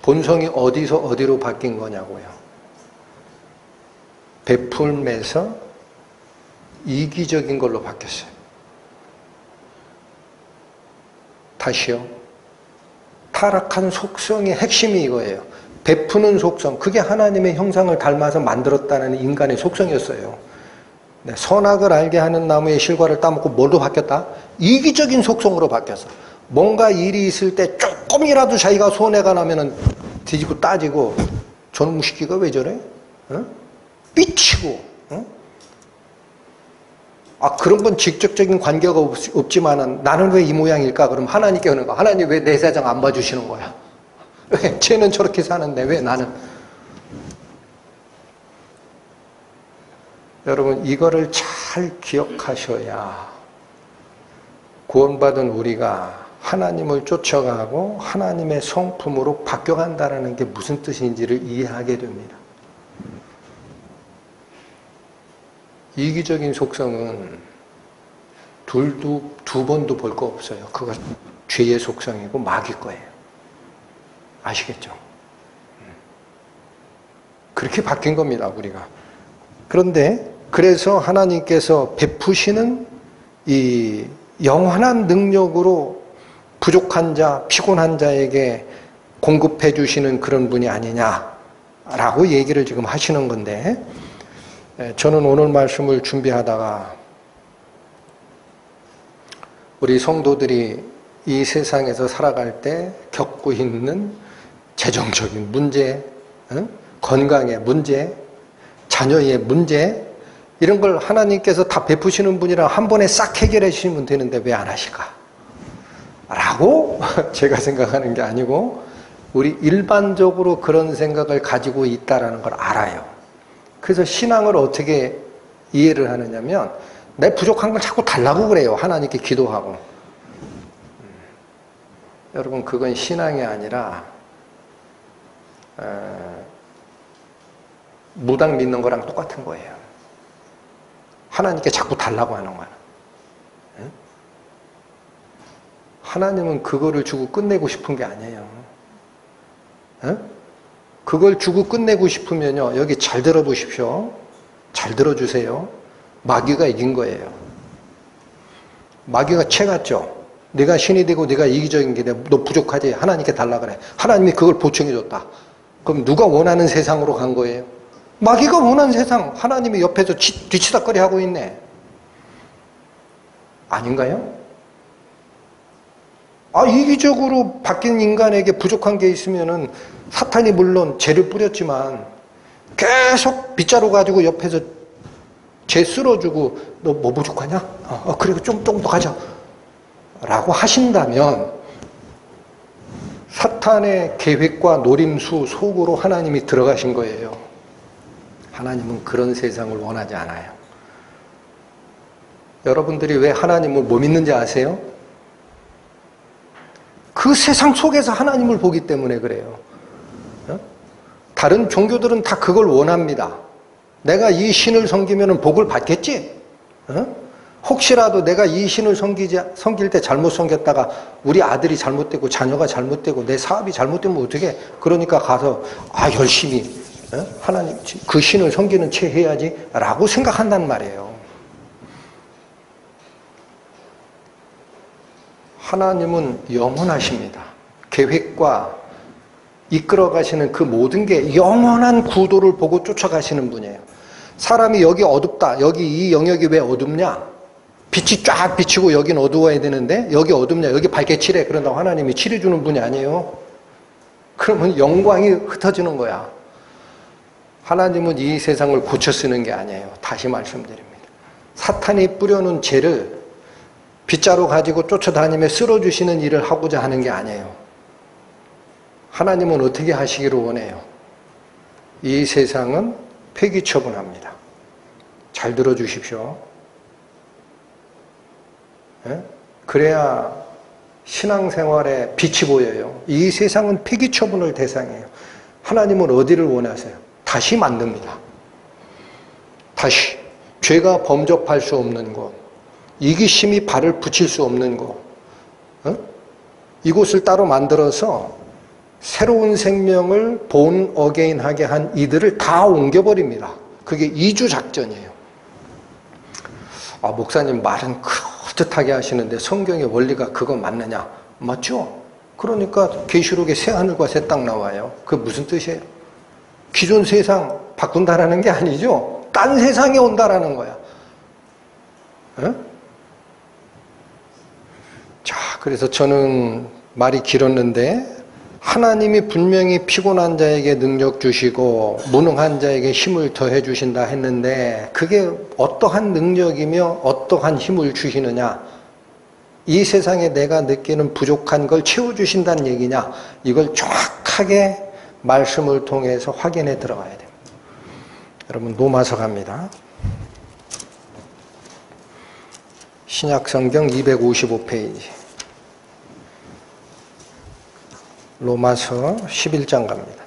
본성이 어디서 어디로 바뀐 거냐고요. 베풀면서 이기적인 걸로 바뀌었어요. 다시요. 타락한 속성의 핵심이 이거예요. 베푸는 속성, 그게 하나님의 형상을 닮아서 만들었다는 인간의 속성이었어요. 네, 선악을 알게 하는 나무의 실과를 따먹고 뭘로 바뀌었다? 이기적인 속성으로 바뀌었어. 뭔가 일이 있을 때 조금이라도 자기가 손해가 나면은 뒤지고 따지고, 저놈 새끼가 왜 저래? 삐치고, 아, 그런 건 직접적인 관계가 없지만은 나는 왜 이 모양일까? 그럼 하나님께 하는 거. 하나님 왜 내 사정 안 봐주시는 거야? 왜? 쟤는 저렇게 사는데 왜 나는? 여러분, 이거를 잘 기억하셔야 구원받은 우리가 하나님을 쫓아가고 하나님의 성품으로 바뀌어간다는 게 무슨 뜻인지를 이해하게 됩니다. 이기적인 속성은 두 번도 볼 거 없어요. 그거 죄의 속성이고 마귀 거예요. 아시겠죠? 그렇게 바뀐 겁니다, 우리가. 그런데 그래서 하나님께서 베푸시는 이 영원한 능력으로 부족한 자, 피곤한 자에게 공급해 주시는 그런 분이 아니냐라고 얘기를 지금 하시는 건데, 저는 오늘 말씀을 준비하다가 우리 성도들이 이 세상에서 살아갈 때 겪고 있는 재정적인 문제, 건강의 문제, 자녀의 문제, 이런 걸 하나님께서 다 베푸시는 분이라 한 번에 싹 해결해 주시면 되는데 왜 안 하실까? 라고 제가 생각하는 게 아니고 우리 일반적으로 그런 생각을 가지고 있다는 걸 알아요. 그래서 신앙을 어떻게 이해를 하느냐면 내 부족한 걸 자꾸 달라고 그래요. 하나님께 기도하고. 여러분, 그건 신앙이 아니라 무당 믿는 거랑 똑같은 거예요. 하나님께 자꾸 달라고 하는 거야. 하나님은 그거를 주고 끝내고 싶은 게 아니에요. 그걸 주고 끝내고 싶으면요, 여기 잘 들어보십시오. 잘 들어주세요. 마귀가 이긴 거예요. 마귀가 채갔죠. 네가 신이 되고 네가 이기적인 게 너 부족하지. 하나님께 달라 그래. 하나님이 그걸 보충해 줬다. 그럼 누가 원하는 세상으로 간 거예요? 마귀가 원하는 세상. 하나님이 옆에서 뒤치다거리 하고 있네. 아닌가요? 아, 이기적으로 바뀐 인간에게 부족한 게 있으면은 사탄이 물론 죄를 뿌렸지만 계속 빗자루 가지고 옆에서 죄 쓸어주고 너 뭐 부족하냐? 그리고 좀 더 가자. 라고 하신다면 사탄의 계획과 노림수 속으로 하나님이 들어가신 거예요. 하나님은 그런 세상을 원하지 않아요. 여러분들이 왜 하나님을 못 믿는지 아세요? 그 세상 속에서 하나님을 보기 때문에 그래요. 다른 종교들은 다 그걸 원합니다. 내가 이 신을 섬기면 복을 받겠지? 혹시라도 내가 이 신을 섬길 때 잘못 섬겼다가 우리 아들이 잘못되고 자녀가 잘못되고 내 사업이 잘못되면 어떻게? 그러니까 가서 열심히 하나님 그 신을 섬기는 채 해야지 라고 생각한단 말이에요. 하나님은 영원하십니다. 계획과 이끌어 가시는 그 모든 게 영원한 구도를 보고 쫓아가시는 분이에요. 사람이 여기 어둡다. 여기 이 영역이 왜 어둡냐? 빛이 쫙 비치고 여긴 어두워야 되는데 여기 어둡냐? 여기 밝게 칠해. 그런다고 하나님이 칠해주는 분이 아니에요. 그러면 영광이 흩어지는 거야. 하나님은 이 세상을 고쳐 쓰는 게 아니에요. 다시 말씀드립니다. 사탄이 뿌려놓은 죄를 빗자루 가지고 쫓아다니며 쓸어주시는 일을 하고자 하는 게 아니에요. 하나님은 어떻게 하시기를 원해요? 이 세상은 폐기 처분합니다. 잘 들어주십시오. 그래야 신앙생활에 빛이 보여요. 이 세상은 폐기 처분을 대상이에요. 하나님은 어디를 원하세요? 다시 만듭니다. 다시 죄가 범접할 수 없는 곳, 이기심이 발을 붙일 수 없는 곳, 이곳을 따로 만들어서 새로운 생명을 본 어게인하게 한 이들을 다 옮겨버립니다. 그게 이주 작전이에요. 목사님 말은 그럴듯하게 하시는데 성경의 원리가 그거 맞느냐? 맞죠? 그러니까 계시록에 새 하늘과 새 땅 나와요. 그게 무슨 뜻이에요? 기존 세상 바꾼다라는 게 아니죠. 딴 세상에 온다라는 거야. 자, 그래서 저는 말이 길었는데 하나님이 분명히 피곤한 자에게 능력 주시고 무능한 자에게 힘을 더해 주신다 했는데 그게 어떠한 능력이며 어떠한 힘을 주시느냐? 이 세상에 내가 느끼는 부족한 걸 채워주신다는 얘기냐? 이걸 정확하게 말씀을 통해서 확인해 들어가야 됩니다. 여러분 로마서 갑니다. 신약성경 255페이지. 로마서 11장 갑니다.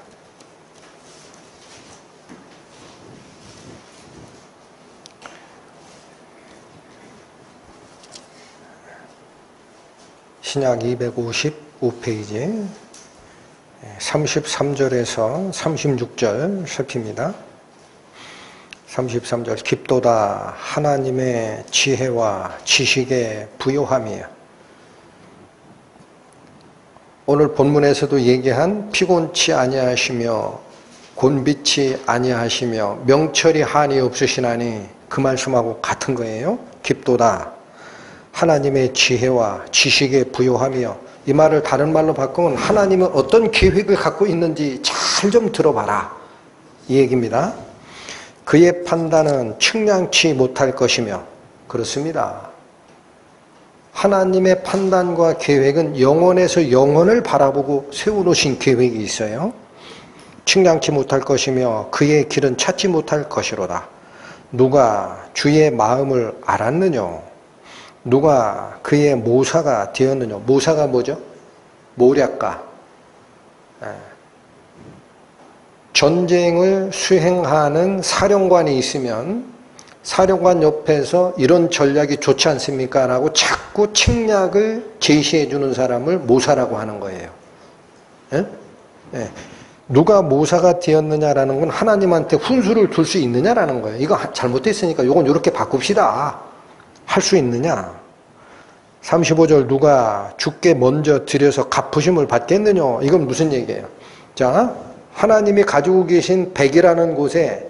신약 255페이지 33절에서 36절 살핍니다. 33절 깊도다 하나님의 지혜와 지식의 부요함이여. 오늘 본문에서도 얘기한 피곤치 아니하시며 곤비치 아니하시며 명철이 한이 없으시나니 그 말씀하고 같은 거예요. 깊도다 하나님의 지혜와 지식의 부요함이여. 이 말을 다른 말로 바꾸면 하나님은 어떤 계획을 갖고 있는지 잘 좀 들어봐라 이 얘기입니다. 그의 판단은 측량치 못할 것이며. 그렇습니다. 하나님의 판단과 계획은 영원에서 영원을 바라보고 세워놓으신 계획이 있어요. 측량치 못할 것이며 그의 길은 찾지 못할 것이로다. 누가 주의 마음을 알았느냐? 누가 그의 모사가 되었느냐? 모사가 뭐죠? 모략가. 전쟁을 수행하는 사령관이 있으면 사령관 옆에서 이런 전략이 좋지 않습니까? 라고 자꾸 책략을 제시해 주는 사람을 모사라고 하는 거예요. 누가 모사가 되었느냐라는 건 하나님한테 훈수를 둘 수 있느냐라는 거예요. 이거 잘못됐으니까 이건 이렇게 바꿉시다. 할 수 있느냐? 35절 누가 주께 먼저 드려서 갚으심을 받겠느냐? 이건 무슨 얘기예요? 자, 하나님이 가지고 계신 백이라는 곳에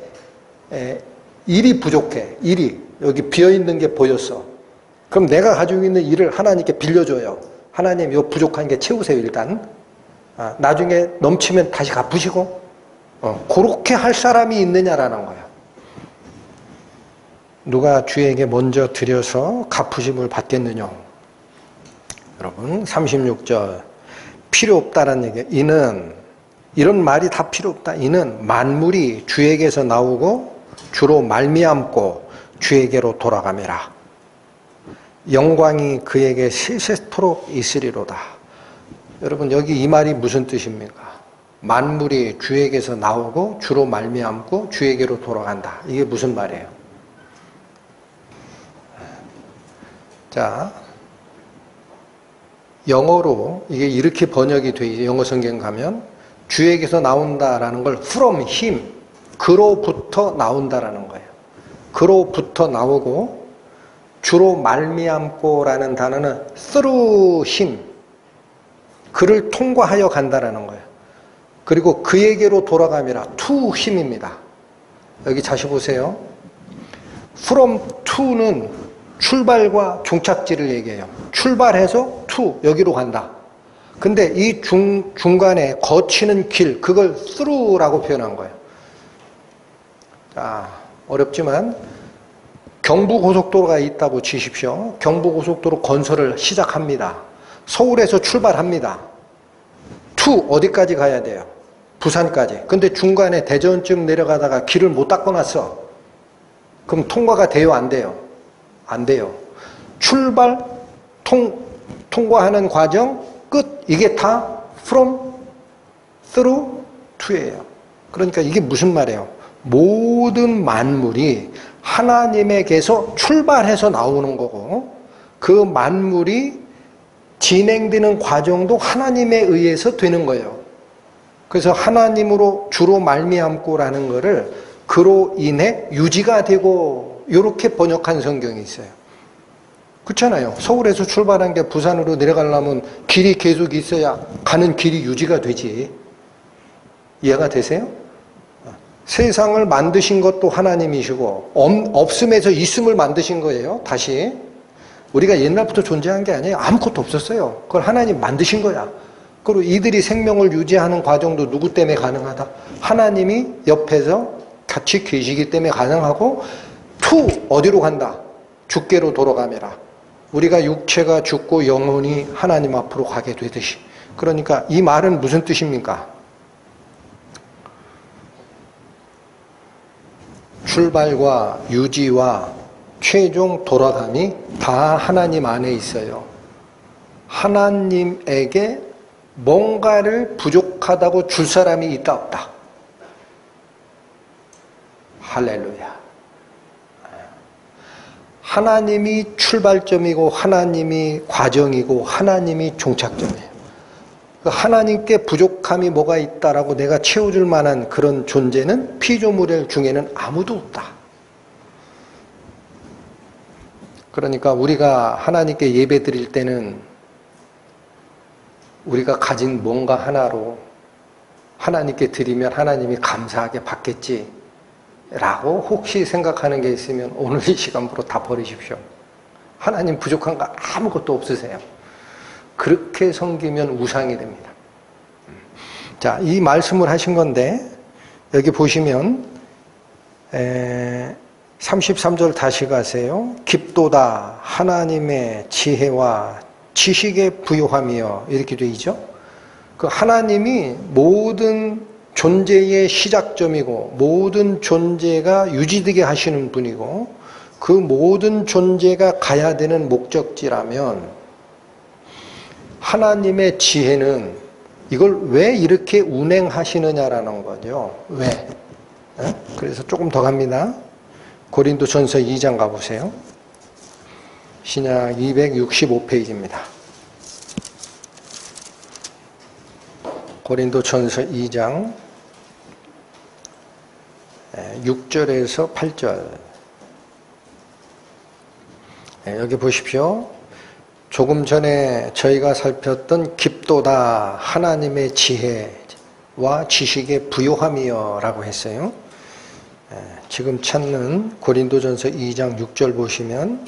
일이 부족해. 일이 여기 비어있는 게 보였어. 그럼 내가 가지고 있는 일을 하나님께 빌려줘요. 하나님 이거 부족한 게 채우세요 일단. 나중에 넘치면 다시 갚으시고 그렇게 할 사람이 있느냐라는 거예요. 누가 주에게 먼저 드려서 갚으심을 받겠느냐. 여러분 36절 필요 없다는 얘기예요. 이는, 이런 말이 다 필요 없다. 이는 만물이 주에게서 나오고 주로 말미암고 주에게로 돌아가매라. 영광이 그에게 세세토록 있으리로다. 여러분, 여기 이 말이 무슨 뜻입니까? 만물이 주에게서 나오고 주로 말미암고 주에게로 돌아간다. 이게 무슨 말이에요? 자, 영어로 이게 이렇게 번역이 돼 있어요. 영어 성경 가면 주에게서 나온다라는 걸 from him, 그로부터 나온다라는 거예요. 그로부터 나오고 주로 말미암고라는 단어는 through him, 그를 통과하여 간다라는 거예요. 그리고 그에게로 돌아감이라 to 힘입니다. 여기 다시 보세요. from to는 출발과 종착지를 얘기해요. 출발해서 to 여기로 간다. 근데 이 중간에 거치는 길, 그걸 through라고 표현한 거예요. 자, 어렵지만 경부고속도로가 있다고 치십시오. 경부고속도로 건설을 시작합니다. 서울에서 출발합니다. to 어디까지 가야 돼요? 부산까지. 근데 중간에 대전쯤 내려가다가 길을 못 닦아놨어. 그럼 통과가 돼요? 안 돼요? 안 돼요. 출발, 통과하는 과정, 끝. 이게 다 from, through, to예요. 그러니까 이게 무슨 말이에요? 모든 만물이 하나님에게서 출발해서 나오는 거고, 그 만물이 진행되는 과정도 하나님에 의해서 되는 거예요. 그래서 하나님으로 주로 말미암고라는 거를 그로 인해 유지가 되고, 이렇게 번역한 성경이 있어요. 그렇잖아요. 서울에서 출발한 게 부산으로 내려가려면 길이 계속 있어야 가는 길이 유지가 되지. 이해가 되세요? 세상을 만드신 것도 하나님이시고 없음에서 있음을 만드신 거예요. 다시 우리가 옛날부터 존재한 게 아니에요. 아무것도 없었어요. 그걸 하나님 만드신 거야. 그리고 이들이 생명을 유지하는 과정도 누구 때문에 가능하다? 하나님이 옆에서 같이 계시기 때문에 가능하고, 투 어디로 간다? 주께로 돌아가매라. 우리가 육체가 죽고 영혼이 하나님 앞으로 가게 되듯이. 그러니까 이 말은 무슨 뜻입니까? 출발과 유지와 최종 돌아감이 다 하나님 안에 있어요. 하나님에게 뭔가를 부족하다고 줄 사람이 있다 없다? 할렐루야. 하나님이 출발점이고 하나님이 과정이고 하나님이 종착점이에요. 하나님께 부족함이 뭐가 있다라고 내가 채워줄 만한 그런 존재는 피조물 중에는 아무도 없다. 그러니까 우리가 하나님께 예배 드릴 때는 우리가 가진 뭔가 하나로 하나님께 드리면 하나님이 감사하게 받겠지 라고 혹시 생각하는 게 있으면 오늘 이 시간부로 다 버리십시오. 하나님 부족한 거 아무것도 없으세요. 그렇게 섬기면 우상이 됩니다. 자, 이 말씀을 하신 건데 여기 보시면 33절 다시 가세요. 깊도다 하나님의 지혜와 지식의 부요함이여, 이렇게 되어 있죠. 그 하나님이 모든 존재의 시작점이고 모든 존재가 유지되게 하시는 분이고 그 모든 존재가 가야 되는 목적지라면 하나님의 지혜는 이걸 왜 이렇게 운행하시느냐라는 거죠. 왜? 그래서 조금 더 갑니다. 고린도전서 2장 가보세요. 신약 265페이지입니다. 고린도전서 2장 6절에서 8절. 여기 보십시오. 조금 전에 저희가 살폈던 깊도다 하나님의 지혜와 지식의 부요함이여 라고 했어요. 지금 찾는 고린도전서 2장 6절 보시면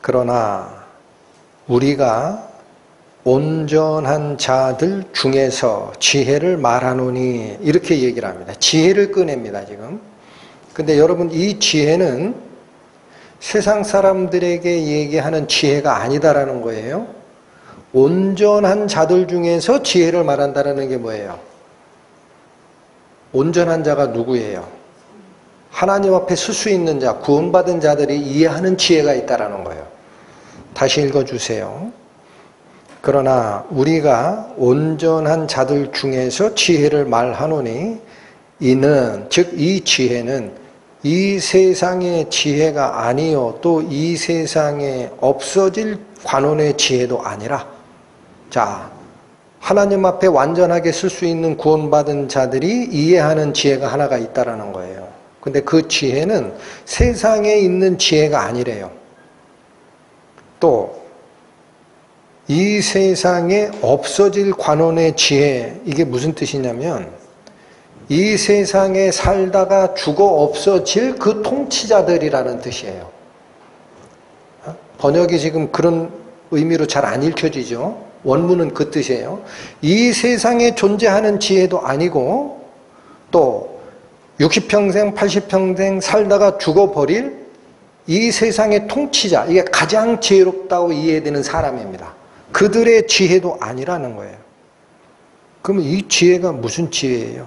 그러나 우리가 온전한 자들 중에서 지혜를 말하노니, 이렇게 얘기를 합니다. 지혜를 꺼냅니다 지금. 근데 여러분, 이 지혜는 세상 사람들에게 얘기하는 지혜가 아니다라는 거예요. 온전한 자들 중에서 지혜를 말한다는 게 뭐예요? 온전한 자가 누구예요? 하나님 앞에 설 수 있는 자, 구원받은 자들이 이해하는 지혜가 있다라는 거예요. 다시 읽어주세요. 그러나 우리가 온전한 자들 중에서 지혜를 말하노니 이는 즉 이 지혜는 이 세상의 지혜가 아니요 또 이 세상에 없어질 관원의 지혜도 아니라, 자, 하나님 앞에 완전하게 쓸 수 있는 구원받은 자들이 이해하는 지혜가 하나가 있다라는 거예요. 근데 그 지혜는 세상에 있는 지혜가 아니래요. 또 이 세상에 없어질 관원의 지혜, 이게 무슨 뜻이냐면 이 세상에 살다가 죽어 없어질 그 통치자들이라는 뜻이에요. 번역이 지금 그런 의미로 잘 안 읽혀지죠. 원문은 그 뜻이에요. 이 세상에 존재하는 지혜도 아니고 또 60평생, 80평생 살다가 죽어버릴 이 세상의 통치자, 이게 가장 지혜롭다고 이해되는 사람입니다. 그들의 지혜도 아니라는 거예요. 그러면 이 지혜가 무슨 지혜예요?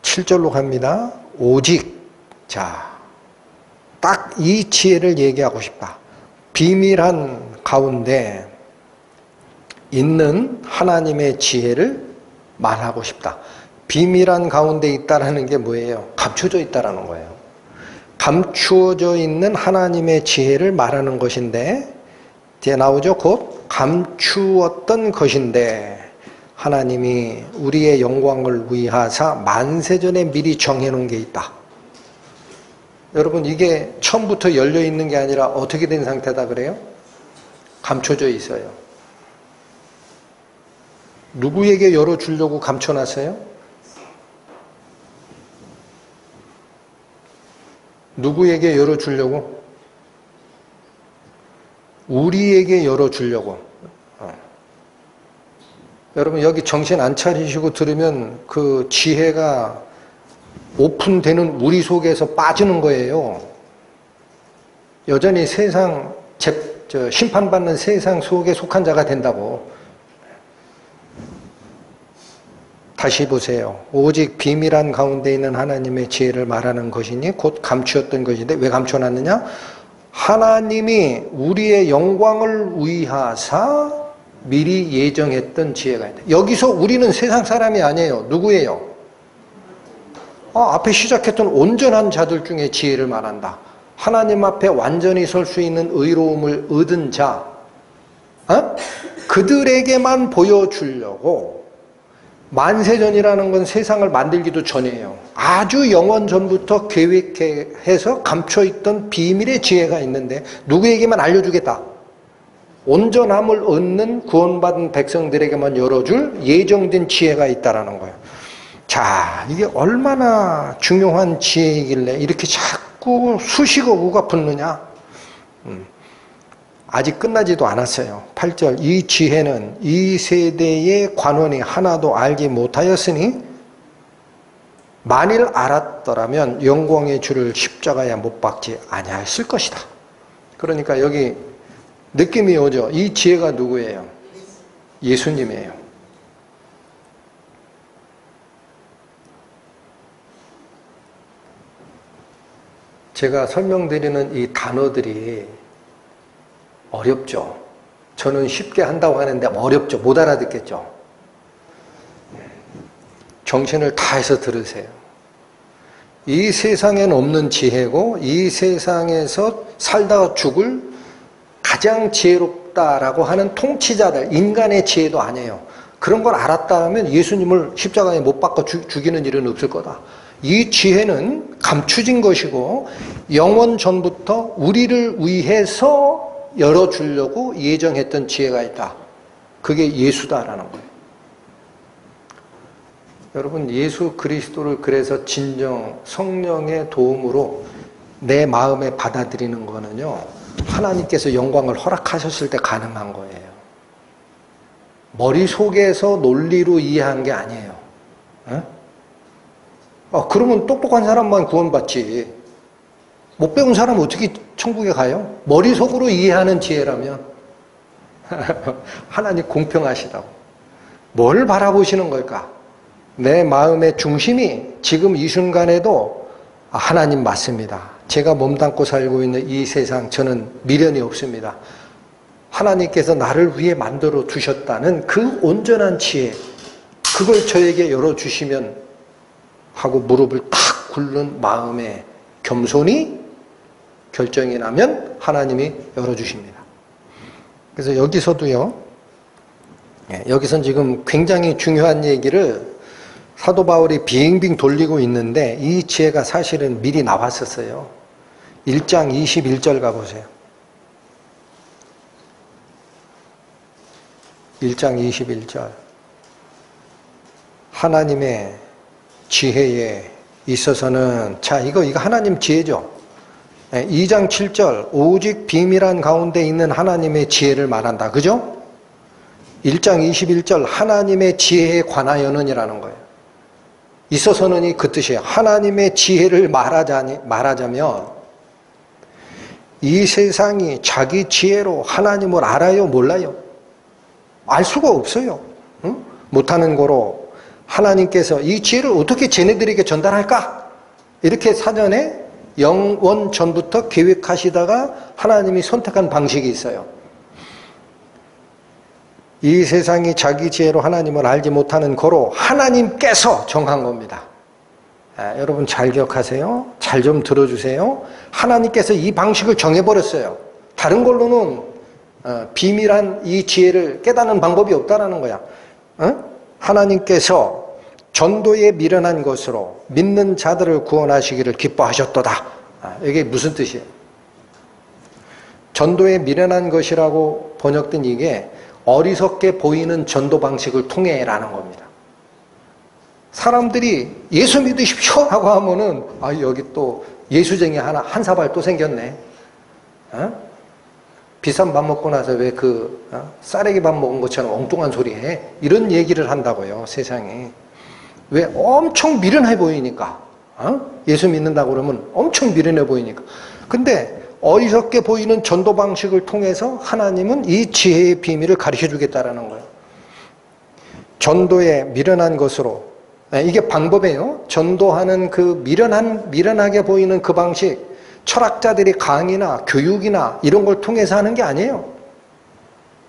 7절로 갑니다. 오직, 자, 딱 이 지혜를 얘기하고 싶다. 비밀한 가운데 있는 하나님의 지혜를 말하고 싶다. 비밀한 가운데 있다라는 게 뭐예요? 감춰져 있다라는 거예요. 감추어져 있는 하나님의 지혜를 말하는 것인데, 뒤에 나오죠? 곧 감추었던 것인데 하나님이 우리의 영광을 위하사 만세전에 미리 정해놓은 게 있다. 여러분, 이게 처음부터 열려있는 게 아니라 어떻게 된 상태다 그래요? 감춰져 있어요. 누구에게 열어주려고 감춰놨어요? 누구에게 열어주려고? 우리에게 열어주려고. 여러분, 여기 정신 안 차리시고 들으면 그 지혜가 오픈되는 우리 속에서 빠지는 거예요. 여전히 세상, 심판받는 세상 속에 속한 자가 된다고. 다시 보세요. 오직 비밀한 가운데 있는 하나님의 지혜를 말하는 것이니 곧 감추었던 것인데, 왜 감춰놨느냐? 하나님이 우리의 영광을 위하사 미리 예정했던 지혜가 있다. 여기서 우리는 세상 사람이 아니에요. 누구예요? 앞에 시작했던 온전한 자들 중에 지혜를 말한다. 하나님 앞에 완전히 설 수 있는 의로움을 얻은 자, 그들에게만 보여주려고. 만세전이라는 건 세상을 만들기도 전이에요. 아주 영원 전부터 계획해서 감춰있던 비밀의 지혜가 있는데 누구에게만 알려주겠다. 온전함을 얻는 구원받은 백성들에게만 열어줄 예정된 지혜가 있다라는 거예요. 자, 이게 얼마나 중요한 지혜이길래 이렇게 자꾸 수식어구가 붙느냐? 아직 끝나지도 않았어요. 8절, 이 지혜는 이 세대의 관원이 하나도 알지 못하였으니 만일 알았더라면 영광의 주를 십자가에 못 박지 아니하였을 것이다. 그러니까 여기 느낌이 오죠. 이 지혜가 누구예요? 예수님이에요. 제가 설명드리는 이 단어들이 어렵죠. 저는 쉽게 한다고 하는데 어렵죠. 못 알아듣겠죠. 정신을 다해서 들으세요. 이 세상에는 없는 지혜고 이 세상에서 살다가 죽을 가장 지혜롭다라고 하는 통치자들, 인간의 지혜도 아니에요. 그런 걸 알았다면 예수님을 십자가에 못 박아 죽이는 일은 없을 거다. 이 지혜는 감추진 것이고 영원 전부터 우리를 위해서 열어주려고 예정했던 지혜가 있다. 그게 예수다라는 거예요. 여러분, 예수 그리스도를 그래서 진정 성령의 도움으로 내 마음에 받아들이는 거는요, 하나님께서 영광을 허락하셨을 때 가능한 거예요. 머릿속에서 논리로 이해한 게 아니에요. 그러면 똑똑한 사람만 구원받지. 못 배운 사람은 어떻게 천국에 가요? 머릿속으로 이해하는 지혜라면 하나님 공평하시다고. 뭘 바라보시는 걸까? 내 마음의 중심이 지금 이 순간에도 하나님 맞습니다. 제가 몸담고 살고 있는 이 세상 저는 미련이 없습니다. 하나님께서 나를 위해 만들어 주셨다는 그 온전한 지혜, 그걸 저에게 열어주시면 하고 무릎을 탁 꿇는 마음의 겸손이 결정이 나면 하나님이 열어주십니다. 그래서 여기서도요, 여기선 지금 굉장히 중요한 얘기를 사도 바울이 빙빙 돌리고 있는데 이 지혜가 사실은 미리 나왔었어요. 1장 21절 가보세요. 1장 21절. 하나님의 지혜에 있어서는, 자, 이거 하나님 지혜죠. 2장 7절, 오직 비밀한 가운데 있는 하나님의 지혜를 말한다. 그죠? 1장 21절, 하나님의 지혜에 관하여는 이라는 거예요. 있어서는이 그 뜻이에요. 하나님의 지혜를 말하자면 이 세상이 자기 지혜로 하나님을 알아요? 몰라요? 알 수가 없어요. 응? 못하는 거로 하나님께서 이 지혜를 어떻게 쟤네들에게 전달할까? 이렇게 사전에 영원 전부터 계획하시다가 하나님이 선택한 방식이 있어요. 이 세상이 자기 지혜로 하나님을 알지 못하는 거로 하나님께서 정한 겁니다. 여러분 잘 기억하세요. 잘 좀 들어주세요. 하나님께서 이 방식을 정해버렸어요. 다른 걸로는 비밀한 이 지혜를 깨닫는 방법이 없다라는 거야. 하나님께서 전도에 미련한 것으로 믿는 자들을 구원하시기를 기뻐하셨도다. 이게 무슨 뜻이에요? 전도에 미련한 것이라고 번역된 이게 어리석게 보이는 전도 방식을 통해라는 겁니다. 사람들이 예수 믿으십시오 하고 하면은 여기 또 예수쟁이 한 사발 또 생겼네. 비싼 밥 먹고 나서 왜 쌀에기 밥 먹은 것처럼 엉뚱한 소리 해? 이런 얘기를 한다고요, 세상에. 왜? 엄청 미련해 보이니까. 예수 믿는다고 그러면 엄청 미련해 보이니까. 근데 어리석게 보이는 전도 방식을 통해서 하나님은 이 지혜의 비밀을 가르쳐 주겠다라는 거예요. 전도에 미련한 것으로, 이게 방법이에요. 전도하는 그 미련하게 보이는 그 방식, 철학자들이 강의나 교육이나 이런 걸 통해서 하는 게 아니에요.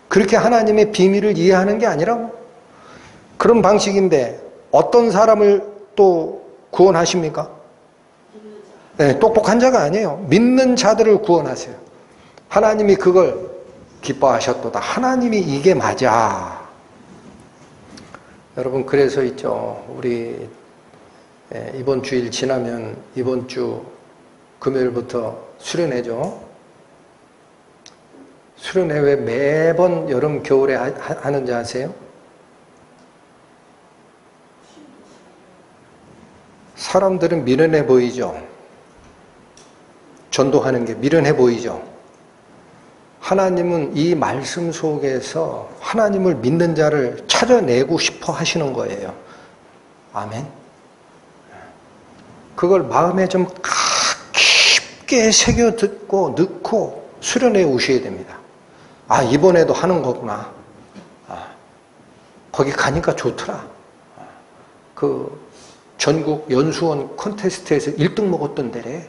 그렇게 하나님의 비밀을 이해하는 게 아니라고. 그런 방식인데 어떤 사람을 또 구원하십니까? 네, 똑똑한 자가 아니에요. 믿는 자들을 구원하세요. 하나님이 그걸 기뻐하셨도다. 하나님이 이게 맞아. 여러분 그래서 있죠. 우리 이번 주일 지나면 이번 주 금요일부터 수련회죠. 수련회 왜 매번 여름 겨울에 하는지 아세요? 사람들은 미련해 보이죠. 전도하는 게 미련해 보이죠. 하나님은 이 말씀 속에서 하나님을 믿는 자를 찾아내고 싶어 하시는 거예요. 아멘. 그걸 마음에 좀 깊게 새겨 듣고 넣고 수련회에 오셔야 됩니다. 이번에도 하는 거구나. 거기 가니까 좋더라. 전국 연수원 콘테스트에서 1등 먹었던 데래.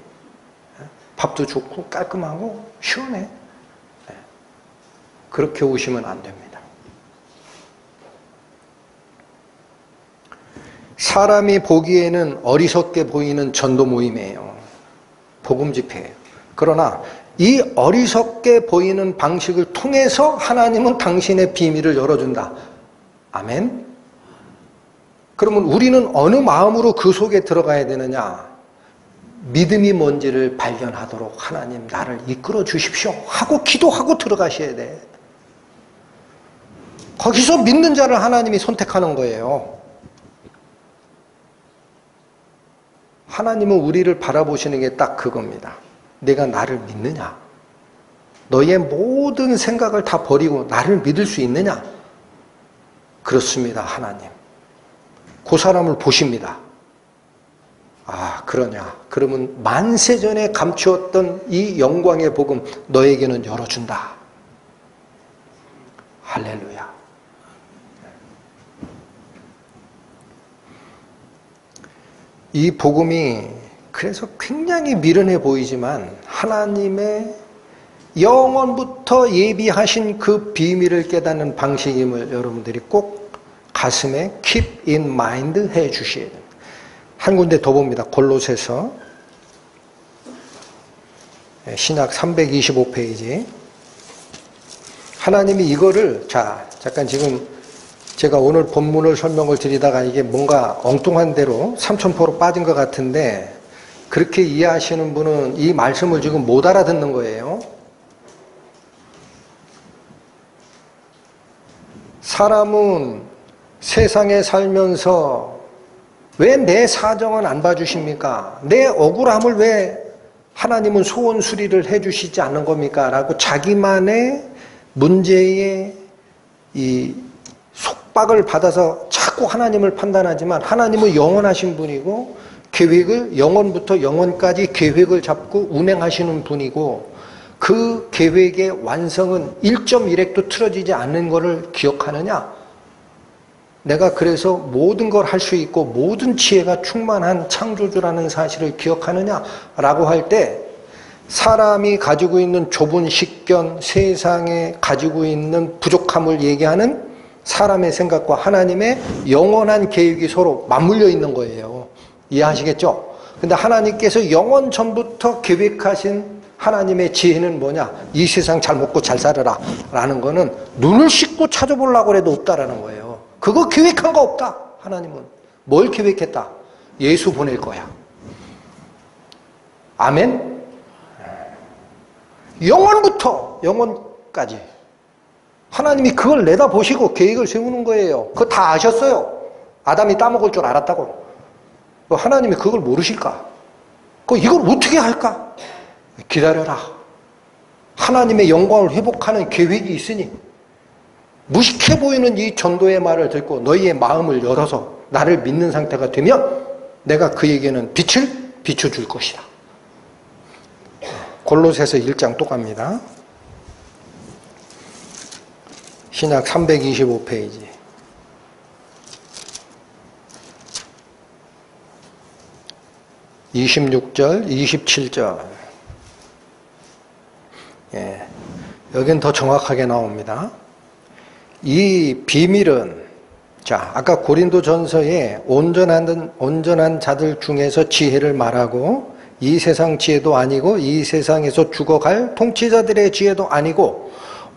밥도 좋고 깔끔하고 시원해. 그렇게 오시면 안 됩니다. 사람이 보기에는 어리석게 보이는 전도 모임이에요. 복음 집회예요. 그러나 이 어리석게 보이는 방식을 통해서 하나님은 당신의 비밀을 열어준다. 아멘. 그러면 우리는 어느 마음으로 그 속에 들어가야 되느냐? 믿음이 뭔지를 발견하도록 하나님 나를 이끌어 주십시오 하고 기도하고 들어가셔야 돼. 거기서 믿는 자를 하나님이 선택하는 거예요. 하나님은 우리를 바라보시는 게 딱 그겁니다. 내가 나를 믿느냐? 너의 모든 생각을 다 버리고 나를 믿을 수 있느냐? 그렇습니다, 하나님. 그 사람을 보십니다. 아, 그러냐. 그러면 만세전에 감추었던 이 영광의 복음 너에게는 열어준다. 할렐루야. 이 복음이 그래서 굉장히 미련해 보이지만 하나님의 영원부터 예비하신 그 비밀을 깨닫는 방식임을 여러분들이 꼭 가슴에 keep in mind 해 주셔야 됩니다. 한 군데 더 봅니다. 골로새서 신약 325페이지. 하나님이 이거를 잠깐 지금 제가 오늘 본문을 설명을 드리다가 이게 뭔가 엉뚱한 대로 삼천포로 빠진 것 같은데 그렇게 이해하시는 분은 이 말씀을 지금 못 알아듣는 거예요. 사람은 세상에 살면서 왜 내 사정은 안 봐주십니까? 내 억울함을 왜 하나님은 소원 수리를 해주시지 않는 겁니까? 라고 자기만의 문제에 이 속박을 받아서 자꾸 하나님을 판단하지만 하나님은 영원하신 분이고 계획을 영원부터 영원까지 계획을 잡고 운행하시는 분이고 그 계획의 완성은 1.1획도 틀어지지 않는 것을 기억하느냐? 내가 그래서 모든 걸 할 수 있고 모든 지혜가 충만한 창조주라는 사실을 기억하느냐? 라고 할 때 사람이 가지고 있는 좁은 식견, 세상에 가지고 있는 부족함을 얘기하는 사람의 생각과 하나님의 영원한 계획이 서로 맞물려 있는 거예요. 이해하시겠죠? 근데 하나님께서 영원 전부터 계획하신 하나님의 지혜는 뭐냐? 이 세상 잘 먹고 잘 살아라 라는 거는 눈을 씻고 찾아보려고 해도 없다라는 거예요. 그거 계획한 거 없다. 하나님은 뭘 계획했다? 예수 보낼 거야. 아멘? 영원부터 영원까지 하나님이 그걸 내다보시고 계획을 세우는 거예요. 그거 다 아셨어요. 아담이 따먹을 줄 알았다고. 하나님이 그걸 모르실까? 이걸 어떻게 할까? 기다려라. 하나님의 영광을 회복하는 계획이 있으니 무식해 보이는 이 전도의 말을 듣고 너희의 마음을 열어서 나를 믿는 상태가 되면 내가 그에게는 빛을 비춰줄 것이다. 골로새서 1장 또 갑니다. 신약 325페이지. 26절, 27절. 예, 여긴 더 정확하게 나옵니다. 이 비밀은 아까 고린도전서에 온전한 자들 중에서 지혜를 말하고 이 세상 지혜도 아니고 이 세상에서 죽어갈 통치자들의 지혜도 아니고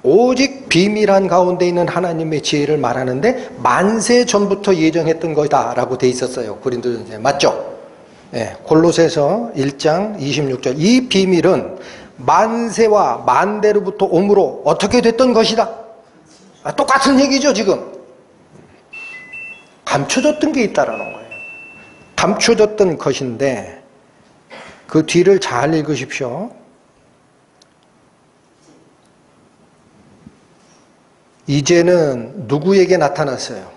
오직 비밀한 가운데 있는 하나님의 지혜를 말하는데 만세 전부터 예정했던 것이다 라고 돼 있었어요. 고린도전서에. 맞죠? 예, 골로새서 1장 26절. 이 비밀은 만세와 만대로부터 오므로 어떻게 됐던 것이다. 똑같은 얘기죠, 지금. 감춰졌던 게 있다라는 거예요. 감춰졌던 것인데 그 뒤를 잘 읽으십시오. 이제는 누구에게 나타났어요?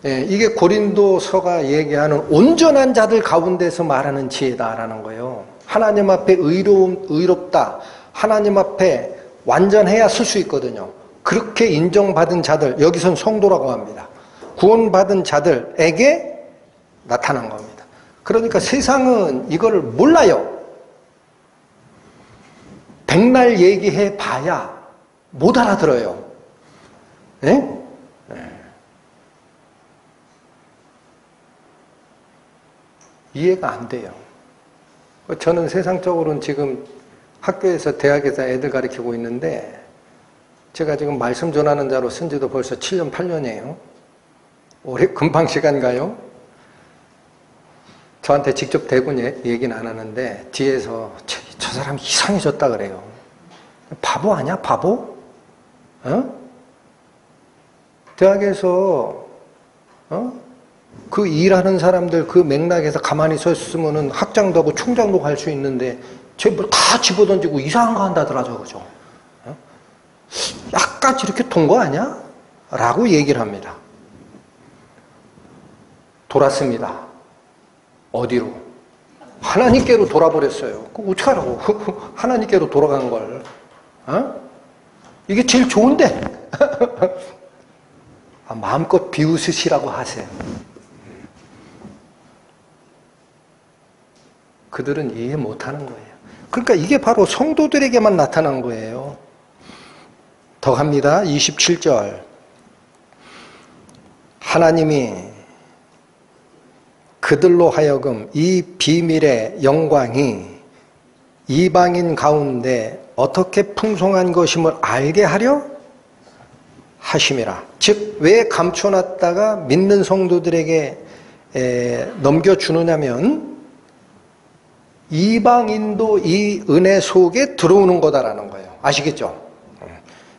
예, 이게 고린도서가 얘기하는 온전한 자들 가운데서 말하는 지혜다라는 거예요. 하나님 앞에 의롭다. 하나님 앞에 완전해야 쓸 수 있거든요. 그렇게 인정받은 자들, 여기선 성도라고 합니다. 구원받은 자들에게 나타난 겁니다. 그러니까 세상은 이거를 몰라요. 백날 얘기해 봐야 못 알아들어요. 네? 이해가 안 돼요. 저는 세상적으로는 지금 학교에서 대학에서 애들 가르치고 있는데 제가 지금 말씀 전하는 자로 쓴 지도 벌써 7년, 8년이에요. 올해 금방 시간 가요? 저한테 직접 대고 얘기는 안 하는데 뒤에서 저 사람 이상해졌다 그래요. 바보 아니야? 바보? 대학에서 그 일하는 사람들 그 맥락에서 가만히 서 있으면은 학장도 하고 총장도 갈 수 있는데 쟤 다 집어던지고 이상한 거 한다더라 저거죠. 약간 이렇게 통거 아니야? 라고 얘기를 합니다. 돌았습니다. 어디로? 하나님께로 돌아버렸어요. 그거 어떡하라고? 하나님께로 돌아간 걸. 이게 제일 좋은데. 마음껏 비웃으시라고 하세요. 그들은 이해 못하는 거예요. 그러니까 이게 바로 성도들에게만 나타난 거예요. 더 갑니다. 27절. 하나님이 그들로 하여금 이 비밀의 영광이 이방인 가운데 어떻게 풍성한 것임을 알게 하려 하심이라. 즉, 왜 감춰놨다가 믿는 성도들에게 넘겨주느냐면 이방인도 이 은혜 속에 들어오는 거다라는 거예요. 아시겠죠?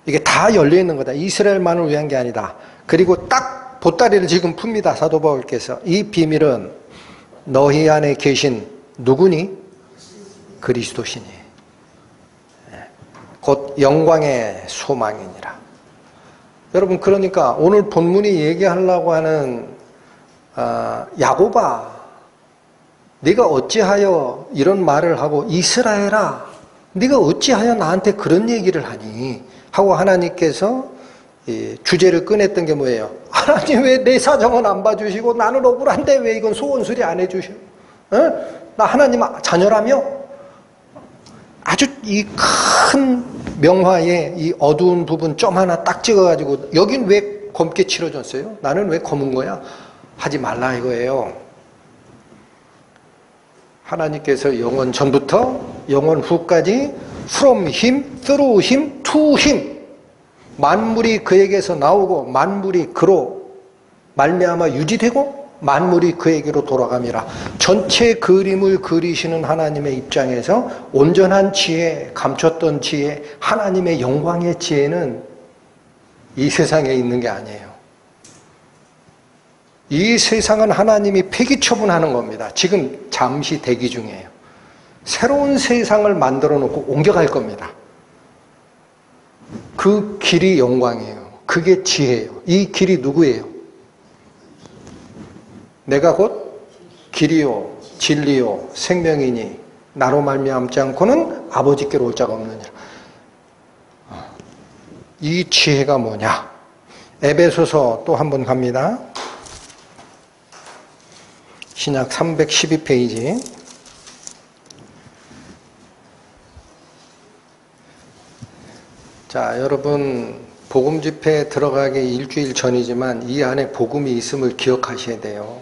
이게 다 열려있는 거다. 이스라엘만을 위한 게 아니다. 그리고 딱 보따리를 지금 풉니다. 사도 바울께서. 이 비밀은 너희 안에 계신 누구니? 그리스도시니. 곧 영광의 소망이니라. 여러분, 그러니까 오늘 본문이 얘기하려고 하는 야곱아, 네가 어찌하여 이런 말을 하고 이스라엘아, 네가 어찌하여 나한테 그런 얘기를 하니? 하고 하나님께서 주제를 꺼냈던 게 뭐예요? 하나님 왜 내 사정은 안 봐주시고 나는 억울한데 왜 이건 소원수리 안 해주셔? 나 하나님 자녀라며? 아주 이 큰 명화에 이 어두운 부분 점 하나 딱 찍어가지고 여긴 왜 검게 칠해졌어요? 나는 왜 검은 거야? 하지 말라 이거예요. 하나님께서 영원 전부터 영원 후까지 from him, through him, to him 만물이 그에게서 나오고 만물이 그로 말미암아 유지되고 만물이 그에게로 돌아감이라. 전체 그림을 그리시는 하나님의 입장에서 온전한 지혜, 감췄던 지혜, 하나님의 영광의 지혜는 이 세상에 있는 게 아니에요. 이 세상은 하나님이 폐기처분하는 겁니다. 지금 잠시 대기 중이에요. 새로운 세상을 만들어 놓고 옮겨갈 겁니다. 그 길이 영광이에요. 그게 지혜예요. 이 길이 누구예요? 내가 곧 길이요 진리요 생명이니 나로 말미암지 않고는 아버지께로 올 자가 없느니라. 이 지혜가 뭐냐? 에베소서 또 한 번 갑니다. 신약 312페이지. 자, 여러분 복음 집회에 들어가기 일주일 전이지만 이 안에 복음이 있음을 기억하셔야 돼요.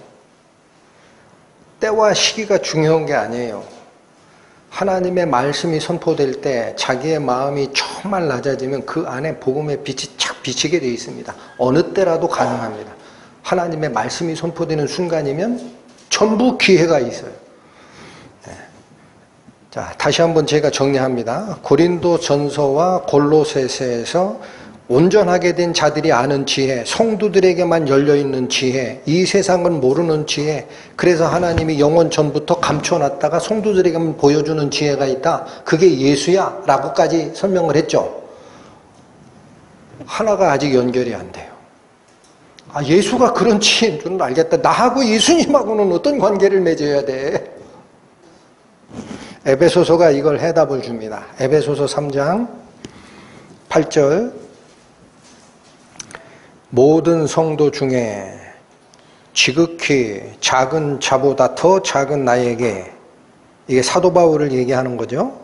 때와 시기가 중요한 게 아니에요. 하나님의 말씀이 선포될 때 자기의 마음이 정말 낮아지면 그 안에 복음의 빛이 착 비치게 되어 있습니다. 어느 때라도 가능합니다. 하나님의 말씀이 선포되는 순간이면 전부 기회가 있어요. 자, 다시 한번 제가 정리합니다. 고린도 전서와 골로새서에서 온전하게 된 자들이 아는 지혜, 성도들에게만 열려있는 지혜, 이 세상은 모르는 지혜, 그래서 하나님이 영원 전부터 감춰놨다가 성도들에게만 보여주는 지혜가 있다. 그게 예수야 라고까지 설명을 했죠. 하나가 아직 연결이 안 돼요. 예수가 그런 지혜인 줄은 알겠다. 나하고 예수님하고는 어떤 관계를 맺어야 돼? 에베소서가 이걸 해답을 줍니다. 에베소서 3장 8절. 모든 성도 중에 지극히 작은 자보다 더 작은 나에게, 이게 사도 바울을 얘기하는 거죠.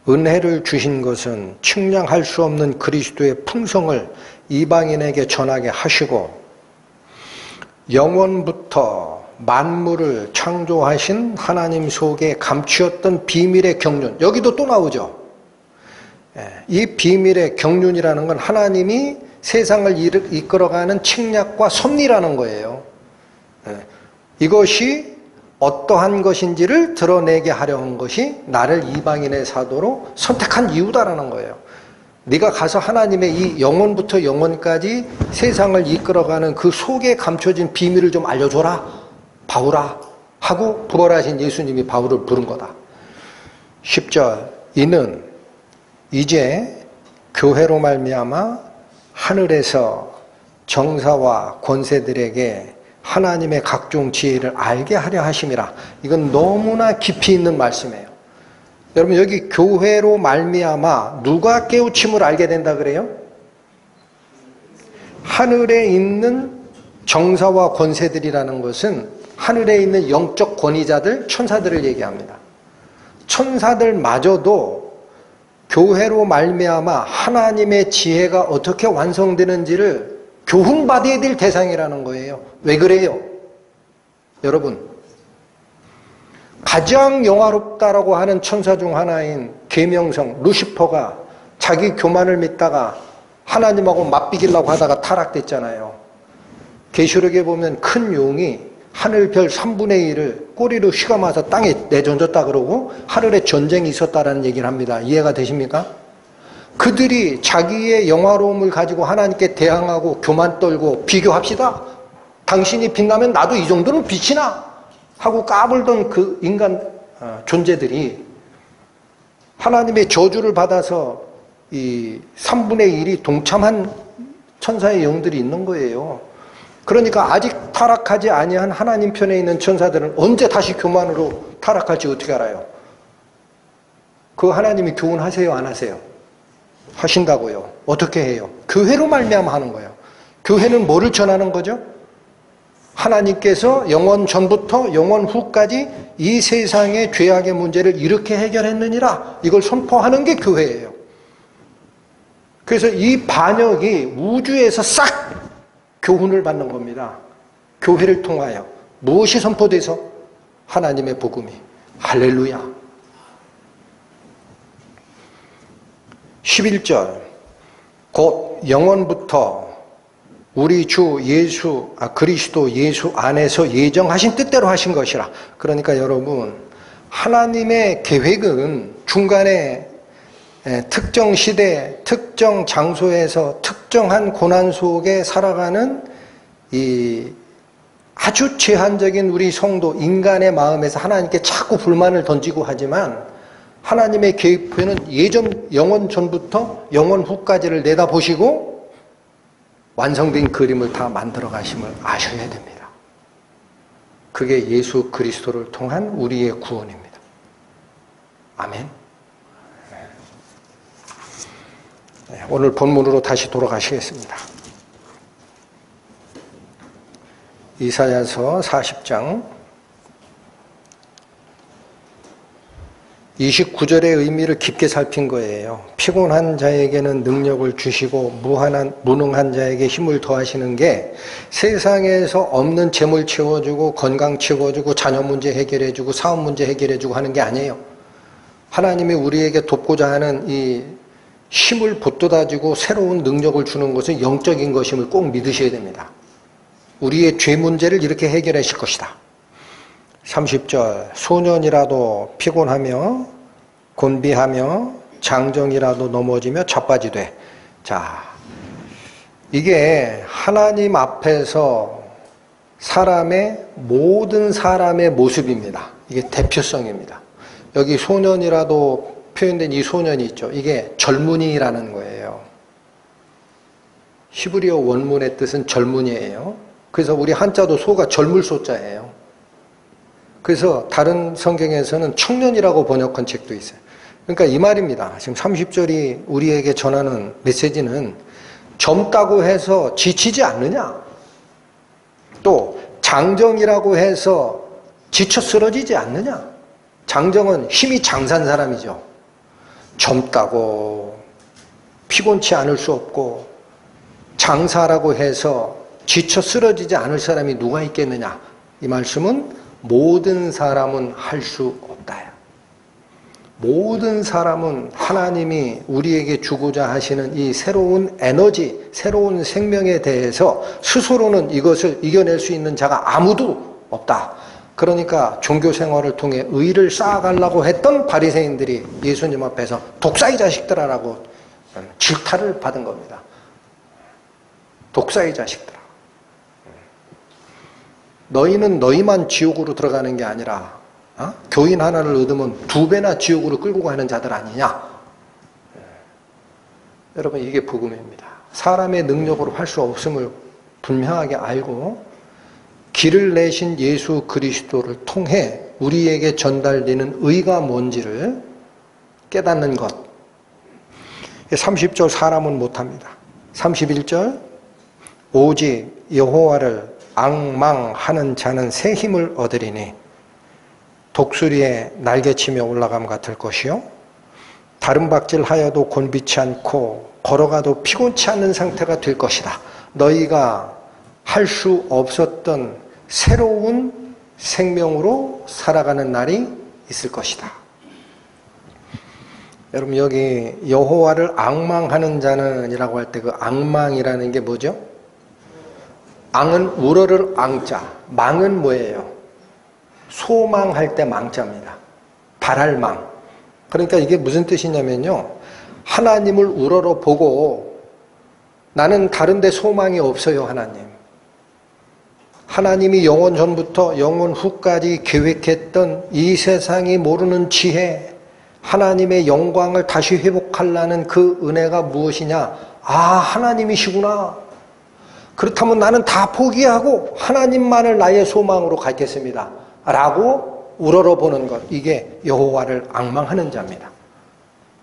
은혜를 주신 것은 측량할 수 없는 그리스도의 풍성을 이방인에게 전하게 하시고 영원부터 만물을 창조하신 하나님 속에 감추었던 비밀의 경륜. 여기도 또 나오죠. 이 비밀의 경륜이라는 건 하나님이 세상을 이끌어가는 책략과 섭리라는 거예요. 이것이 어떠한 것인지를 드러내게 하려 한 것이 나를 이방인의 사도로 선택한 이유다라는 거예요. 네가 가서 하나님의 이 영원부터 영원까지 세상을 이끌어가는 그 속에 감춰진 비밀을 좀 알려줘라, 바울아 하고 부활하신 예수님이 바울을 부른 거다. 10절. 이는 이제 교회로 말미암아 하늘에서 정사와 권세들에게 하나님의 각종 지혜를 알게 하려 하심이라. 이건 너무나 깊이 있는 말씀이에요. 여러분 여기 교회로 말미암아 누가 깨우침을 알게 된다 그래요? 하늘에 있는 정사와 권세들이라는 것은 하늘에 있는 영적 권위자들, 천사들을 얘기합니다. 천사들마저도 교회로 말미암아 하나님의 지혜가 어떻게 완성되는지를 교훈받아야 될 대상이라는 거예요. 왜 그래요? 여러분, 가장 영화롭다라고 하는 천사 중 하나인 계명성 루시퍼가 자기 교만을 믿다가 하나님하고 맞비기려고 하다가 타락됐잖아요. 계시록에 보면 큰 용이 하늘별 3분의 1을 꼬리로 휘감아서 땅에 내던졌다 그러고 하늘에 전쟁이 있었다라는 얘기를 합니다. 이해가 되십니까? 그들이 자기의 영화로움을 가지고 하나님께 대항하고 교만 떨고 비교합시다. 당신이 빛나면 나도 이 정도는 빛이나 하고 까불던 그 인간 존재들이 하나님의 저주를 받아서 이 3분의 1이 동참한 천사의 영들이 있는 거예요. 그러니까 아직 타락하지 아니한 하나님 편에 있는 천사들은 언제 다시 교만으로 타락할지 어떻게 알아요? 그 하나님이 교훈하세요, 안 하세요? 하신다고요. 어떻게 해요? 교회로 말미암아 하는 거예요. 교회는 뭐를 전하는 거죠? 하나님께서 영원 전부터 영원 후까지 이 세상의 죄악의 문제를 이렇게 해결했느니라. 이걸 선포하는 게 교회예요. 그래서 이 반역이 우주에서 싹 교훈을 받는 겁니다. 교회를 통하여. 무엇이 선포돼서? 하나님의 복음이. 할렐루야. 11절 곧 영원부터 우리 주 예수 그리스도 예수 안에서 예정하신 뜻대로 하신 것이라. 그러니까 여러분 하나님의 계획은 중간에 특정 시대, 특정 장소에서 특정한 고난 속에 살아가는 이 아주 제한적인 우리 성도, 인간의 마음에서 하나님께 자꾸 불만을 던지고 하지만 하나님의 계획표는 예전, 영원 전부터 영원 후까지를 내다보시고 완성된 그림을 다 만들어 가심을 아셔야 됩니다. 그게 예수 그리스도를 통한 우리의 구원입니다. 아멘. 오늘 본문으로 다시 돌아가시겠습니다. 이사야서 40장 29절의 의미를 깊게 살핀 거예요. 피곤한 자에게는 능력을 주시고 무능한 자에게 힘을 더하시는 게 세상에서 없는 재물 채워주고 건강 채워주고 자녀 문제 해결해주고 사업 문제 해결해주고 하는 게 아니에요. 하나님이 우리에게 돕고자 하는 이 힘을 보돋아주고 새로운 능력을 주는 것은 영적인 것임을 꼭 믿으셔야 됩니다. 우리의 죄 문제를 이렇게 해결하실 것이다. 30절 소년이라도 피곤하며 곤비하며 장정이라도 넘어지며 자빠지되. 자, 이게 하나님 앞에서 모든 사람의 모습입니다. 이게 대표성입니다. 여기 소년이라도 표현된 이 소년이 있죠. 이게 젊은이라는 거예요. 히브리어 원문의 뜻은 젊은이예요. 그래서 우리 한자도 소가 젊을 소자예요. 그래서 다른 성경에서는 청년이라고 번역한 책도 있어요. 그러니까 이 말입니다. 지금 30절이 우리에게 전하는 메시지는 젊다고 해서 지치지 않느냐? 또 장정이라고 해서 지쳐 쓰러지지 않느냐? 장정은 힘이 장사한 사람이죠. 젊다고 피곤치 않을 수 없고 장사라고 해서 지쳐 쓰러지지 않을 사람이 누가 있겠느냐? 이 말씀은 모든 사람은 할 수 없다. 모든 사람은 하나님이 우리에게 주고자 하시는 이 새로운 에너지, 새로운 생명에 대해서 스스로는 이것을 이겨낼 수 있는 자가 아무도 없다. 그러니까 종교 생활을 통해 의를 쌓아가려고 했던 바리새인들이 예수님 앞에서 독사의 자식들아라고 질타를 받은 겁니다. 독사의 자식들아. 너희는 너희만 지옥으로 들어가는 게 아니라 교인 하나를 얻으면 2배나 지옥으로 끌고 가는 자들 아니냐. 여러분 이게 복음입니다. 사람의 능력으로 할 수 없음을 분명하게 알고 길을 내신 예수 그리스도를 통해 우리에게 전달되는 의가 뭔지를 깨닫는 것. 30절 사람은 못합니다. 31절 오직 여호와를 앙망하는 자는 새 힘을 얻으리니 독수리의 날개치며 올라감 같을 것이요 다른 박질하여도 곤비치 않고 걸어가도 피곤치 않는 상태가 될 것이다. 너희가 할 수 없었던 새로운 생명으로 살아가는 날이 있을 것이다. 여러분 여기 여호와를 앙망하는 자는 이라고 할 때 그 앙망이라는 게 뭐죠? 앙은 우러를 앙자, 망은 뭐예요? 소망할 때 망자입니다. 바랄 망. 그러니까 이게 무슨 뜻이냐면요. 하나님을 우러러 보고 나는 다른 데 소망이 없어요, 하나님. 하나님이 영원 전부터 영원 후까지 계획했던 이 세상이 모르는 지혜, 하나님의 영광을 다시 회복하려는 그 은혜가 무엇이냐? 아, 하나님이시구나. 그렇다면 나는 다 포기하고 하나님만을 나의 소망으로 갖겠습니다. 라고 우러러보는 것. 이게 여호와를 앙망하는 자입니다.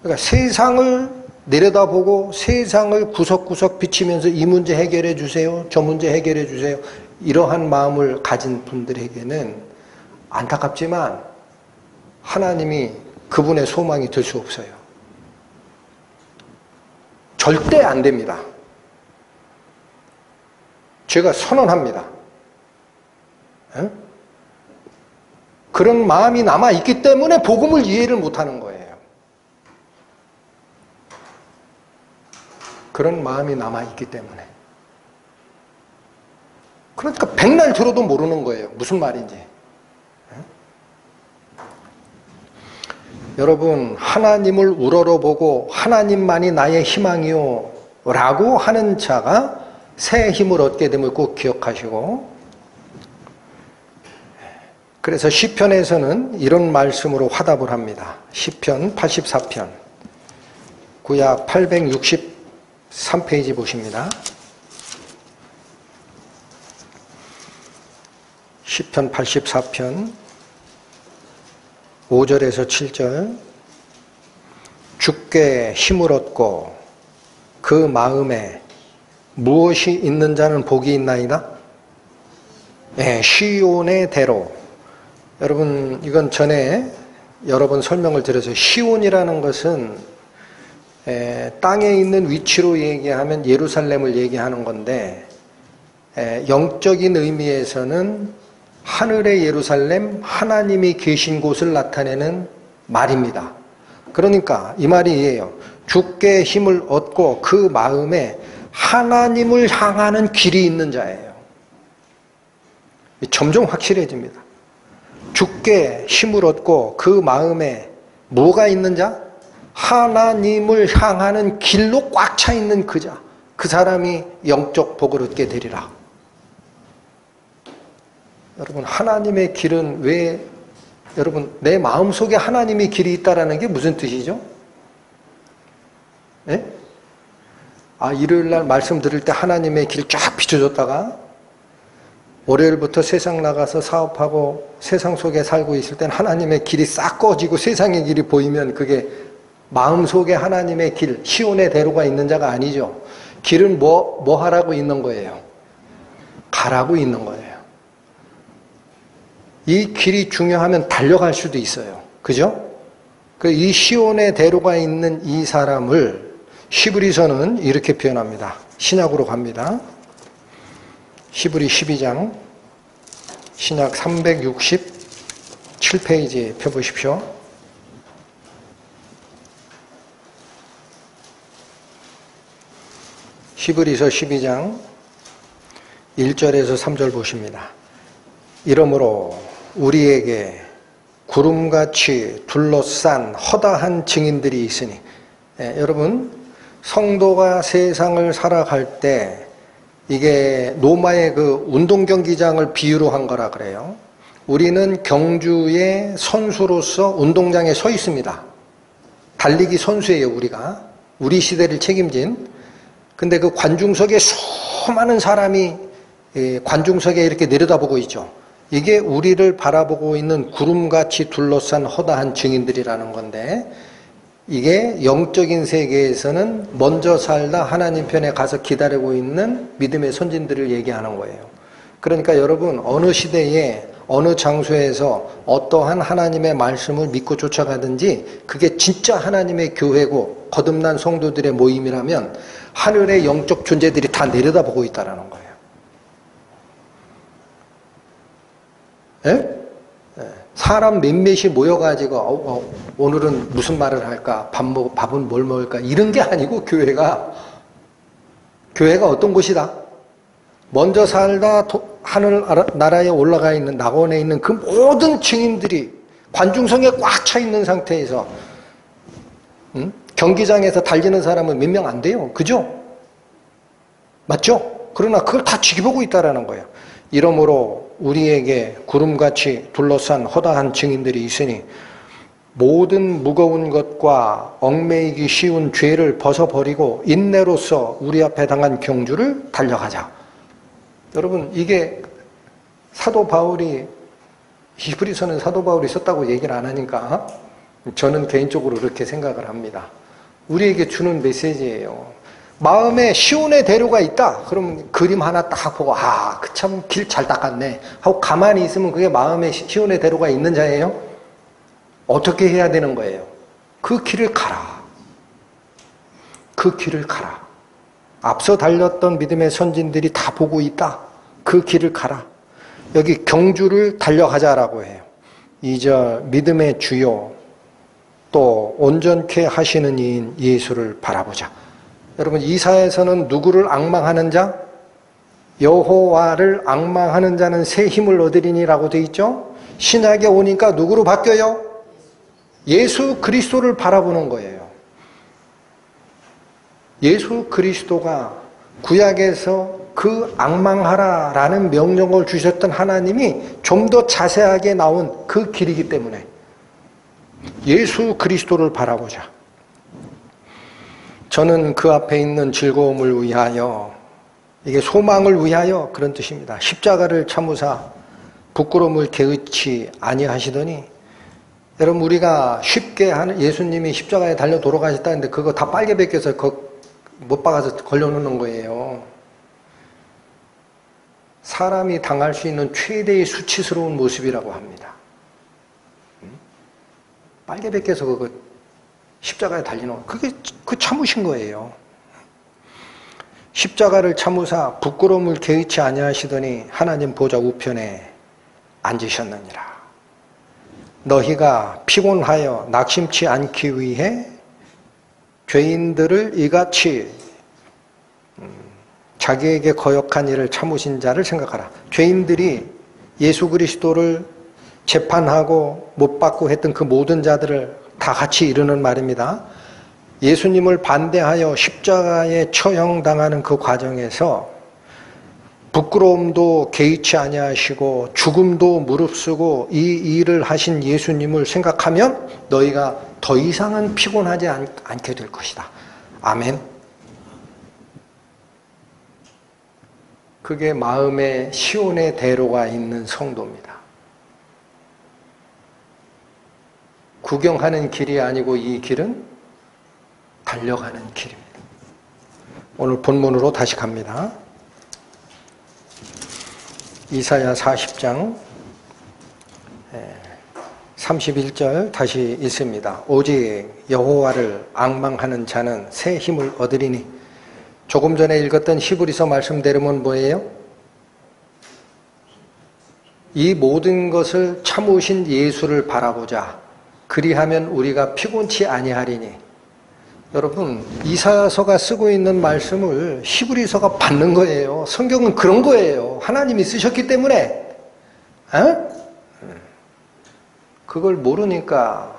그러니까 세상을 내려다보고 세상을 구석구석 비치면서 이 문제 해결해 주세요. 저 문제 해결해 주세요. 이러한 마음을 가진 분들에게는 안타깝지만 하나님이 그분의 소망이 될 수 없어요. 절대 안 됩니다. 제가 선언합니다. 에? 그런 마음이 남아있기 때문에 복음을 이해를 못하는 거예요. 그런 마음이 남아있기 때문에. 그러니까 백날 들어도 모르는 거예요. 무슨 말인지. 여러분, 하나님을 우러러보고 하나님만이 나의 희망이요 라고 하는 자가 새 힘을 얻게 됨을 꼭 기억하시고, 그래서 시편에서는 이런 말씀으로 화답을 합니다. 시편 84편 구약 863페이지 보십니다. 시편 84편 5절에서 7절 주께 힘을 얻고 그 마음에 무엇이 있는 자는 복이 있나이다? 네, 시온의 대로. 여러분 이건 전에 여러 번 설명을 드려서 시온이라는 것은 땅에 있는 위치로 얘기하면 예루살렘을 얘기하는 건데 영적인 의미에서는 하늘의 예루살렘, 하나님이 계신 곳을 나타내는 말입니다. 그러니까 이 말이 이에요. 주께 힘을 얻고 그 마음에 하나님을 향하는 길이 있는 자예요. 점점 확실해집니다. 주께 힘을 얻고 그 마음에 뭐가 있는 자? 하나님을 향하는 길로 꽉 차 있는 그 자. 그 사람이 영적 복을 얻게 되리라. 여러분, 하나님의 길은 왜, 여러분, 내 마음속에 하나님의 길이 있다라는 게 무슨 뜻이죠? 예? 아, 일요일 날 말씀 들을 때 하나님의 길 쫙 비춰줬다가 월요일부터 세상 나가서 사업하고 세상 속에 살고 있을 땐 하나님의 길이 싹 꺼지고 세상의 길이 보이면 그게 마음속에 하나님의 길, 시온의 대로가 있는 자가 아니죠. 길은 뭐 하라고 있는 거예요? 가라고 있는 거예요. 이 길이 중요하면 달려갈 수도 있어요. 그죠? 이 시온의 대로가 있는 이 사람을 히브리서는 이렇게 표현합니다. 신약으로 갑니다. 히브리 12장 신약 367페이지 펴보십시오. 히브리서 12장 1절에서 3절 보십니다. 이러므로 우리에게 구름같이 둘러싼 허다한 증인들이 있으니, 여러분 성도가 세상을 살아갈 때 이게 로마의 그 운동 경기장을 비유로 한 거라 그래요. 우리는 경주의 선수로서 운동장에 서 있습니다. 달리기 선수예요, 우리가. 우리 시대를 책임진. 근데 그 관중석에 수많은 사람이 관중석에 이렇게 내려다보고 있죠. 이게 우리를 바라보고 있는 구름같이 둘러싼 허다한 증인들이라는 건데, 이게 영적인 세계에서는 먼저 살다 하나님 편에 가서 기다리고 있는 믿음의 선진들을 얘기하는 거예요. 그러니까 여러분, 어느 시대에 어느 장소에서 어떠한 하나님의 말씀을 믿고 쫓아가든지 그게 진짜 하나님의 교회고 거듭난 성도들의 모임이라면 하늘의 영적 존재들이 다 내려다보고 있다는 거예요. 예? 사람 몇몇이 모여가지고 오늘은 무슨 말을 할까? 밥은 뭘 먹을까? 이런 게 아니고 교회가 어떤 곳이다? 먼저 살다 하늘 나라에 올라가 있는 낙원에 있는 그 모든 증인들이 관중석에 꽉 차 있는 상태에서 경기장에서 달리는 사람은 몇 명 안 돼요. 그죠? 맞죠? 그러나 그걸 다 지켜보고 있다라는 거예요. 이러므로 우리에게 구름같이 둘러싼 허다한 증인들이 있으니 모든 무거운 것과 얽매이기 쉬운 죄를 벗어버리고 인내로서 우리 앞에 당한 경주를 달려가자. 여러분, 이게 사도 바울이, 히브리서는 사도 바울이 썼다고 얘기를 안 하니까 저는 개인적으로 그렇게 생각을 합니다. 우리에게 주는 메시지예요. 마음에 시온의 대로가 있다. 그럼 그림 하나 딱 보고 그 참 길 잘 닦았네 하고 가만히 있으면 그게 마음에 시온의 대로가 있는 자예요? 어떻게 해야 되는 거예요? 그 길을 가라. 그 길을 가라. 앞서 달렸던 믿음의 선진들이 다 보고 있다. 그 길을 가라. 여기 경주를 달려가자라고 해요. 2절 믿음의 주요 또 온전케 하시는 이인 예수를 바라보자. 여러분, 이사야에서는 누구를 앙망하는 자? 여호와를 앙망하는 자는 새 힘을 얻으리니라고 되어 있죠? 신약에 오니까 누구로 바뀌어요? 예수 그리스도를 바라보는 거예요. 예수 그리스도가 구약에서 그 앙망하라라는 명령을 주셨던 하나님이 좀 더 자세하게 나온 그 길이기 때문에 예수 그리스도를 바라보자. 저는 그 앞에 있는 즐거움을 위하여, 이게 소망을 위하여 그런 뜻입니다. 십자가를 참으사 부끄러움을 개의치 아니하시더니, 여러분, 우리가 쉽게 하는, 예수님이 십자가에 달려 돌아가셨다는데 그거 다 빨개 벗겨서 못 박아서 걸려놓는 거예요. 사람이 당할 수 있는 최대의 수치스러운 모습이라고 합니다. 빨개 벗겨서 그거 십자가에 달리는, 그게 그 참으신 거예요. 십자가를 참으사 부끄러움을 개의치 아니하시더니 하나님 보좌 우편에 앉으셨느니라. 너희가 피곤하여 낙심치 않기 위해 죄인들을 이같이 자기에게 거역한 일을 참으신 자를 생각하라. 죄인들이 예수 그리스도를 재판하고 못 받고 했던 그 모든 자들을 다 같이 이르는 말입니다. 예수님을 반대하여 십자가에 처형당하는 그 과정에서 부끄러움도 개의치 아니하시고 죽음도 무릅쓰고 이 일을 하신 예수님을 생각하면 너희가 더 이상은 피곤하지 않게 될 것이다. 아멘. 그게 마음에 시온의 대로가 있는 성도입니다. 구경하는 길이 아니고 이 길은 달려가는 길입니다. 오늘 본문으로 다시 갑니다. 이사야 40장 31절 다시 읽습니다. 오직 여호와를 앙망하는 자는 새 힘을 얻으리니. 조금 전에 읽었던 히브리서 말씀대로면 뭐예요? 이 모든 것을 참으신 예수를 바라보자. 그리하면 우리가 피곤치 아니하리니. 여러분, 이사야서가 쓰고 있는 말씀을 히브리서가 받는 거예요. 성경은 그런 거예요. 하나님이 쓰셨기 때문에. 그걸 모르니까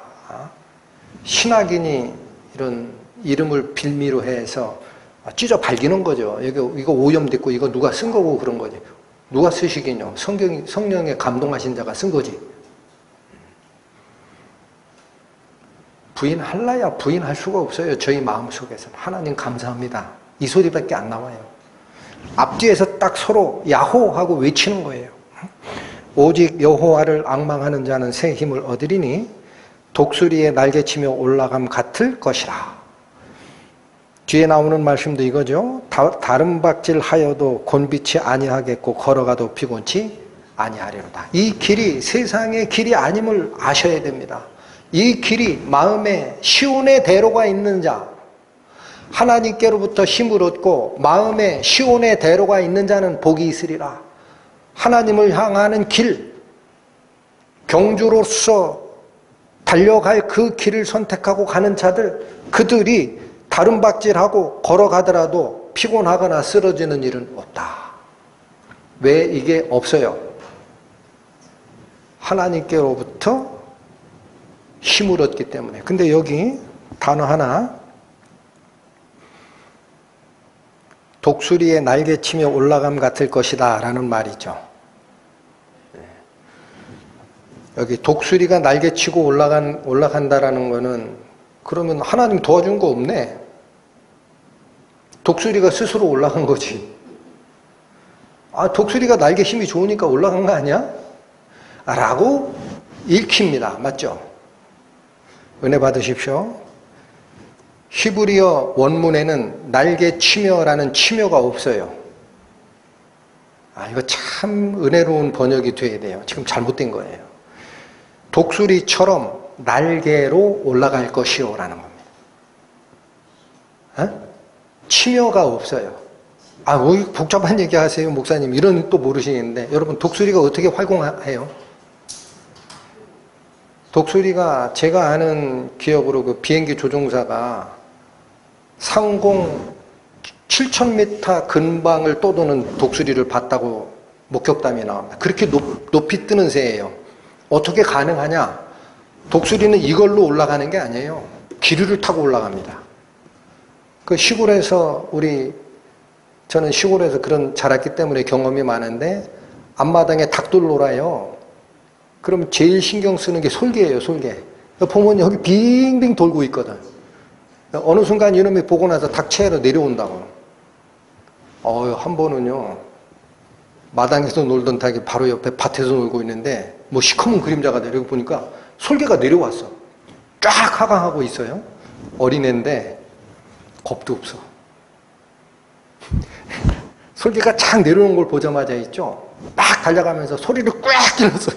신학인이 이런 이름을 빌미로 해서 찢어 발기는 거죠. 이거 오염됐고 이거 누가 쓴 거고 그런 거지. 누가 쓰시긴요. 성령에 감동하신 자가 쓴 거지. 부인할라야 부인할 수가 없어요. 저희 마음속에서는. 하나님 감사합니다. 이 소리밖에 안 나와요. 앞뒤에서 딱 서로 야호하고 외치는 거예요. 오직 여호와를 앙망하는 자는 새 힘을 얻으리니 독수리의 날개치며 올라감 같을 것이라. 뒤에 나오는 말씀도 이거죠. 다른 박질하여도 곤비치 아니하겠고 걸어가도 피곤치 아니하리로다. 이 길이 세상의 길이 아님을 아셔야 됩니다. 이 길이 마음에 시온의 대로가 있는 자, 하나님께로부터 힘을 얻고 마음에 시온의 대로가 있는 자는 복이 있으리라. 하나님을 향하는 길, 경주로서 달려갈 그 길을 선택하고 가는 자들, 그들이 다른 박질하고 걸어가더라도 피곤하거나 쓰러지는 일은 없다. 왜 이게 없어요? 하나님께로부터 힘을 얻기 때문에. 근데 여기 단어 하나, 독수리의 날개치며 올라감 같을 것이다 라는 말이죠. 여기 독수리가 날개치고 올라간다라는 거는 그러면 하나님 도와준 거 없네. 독수리가 스스로 올라간 거지. 아, 독수리가 날개 힘이 좋으니까 올라간 거 아니야? 라고 읽힙니다. 맞죠? 은혜 받으십시오. 히브리어 원문에는 날개치며라는 치며가 없어요. 아, 이거 참 은혜로운 번역이 돼야 돼요. 지금 잘못된 거예요. 독수리처럼 날개로 올라갈 것이요 라는 겁니다. 치며가 없어요. 아, 뭐 복잡한 얘기 하세요, 목사님. 이런 또 모르시겠는데, 여러분, 독수리가 어떻게 활공해요? 독수리가 제가 아는 기억으로 그 비행기 조종사가 상공 7,000m 근방을 떠도는 독수리를 봤다고 목격담이 나옵니다. 그렇게 높이 뜨는 새예요. 어떻게 가능하냐? 독수리는 이걸로 올라가는 게 아니에요. 기류를 타고 올라갑니다. 그 시골에서 저는 시골에서 그런 자랐기 때문에 경험이 많은데 앞마당에 닭들 놀아요. 그럼 제일 신경 쓰는 게 솔개예요, 솔개. 보면 여기 빙빙 돌고 있거든. 어느 순간 이놈이 보고 나서 닭채로 내려온다고. 한 번은요, 마당에서 놀던 닭이 바로 옆에 밭에서 놀고 있는데 뭐 시커먼 그림자가 내려고 보니까 솔개가 내려왔어. 쫙 하강하고 있어요. 어린애인데 겁도 없어. 솔개가 착 내려오는 걸 보자마자 있죠, 막 달려가면서 소리를 꽉 질렀어요.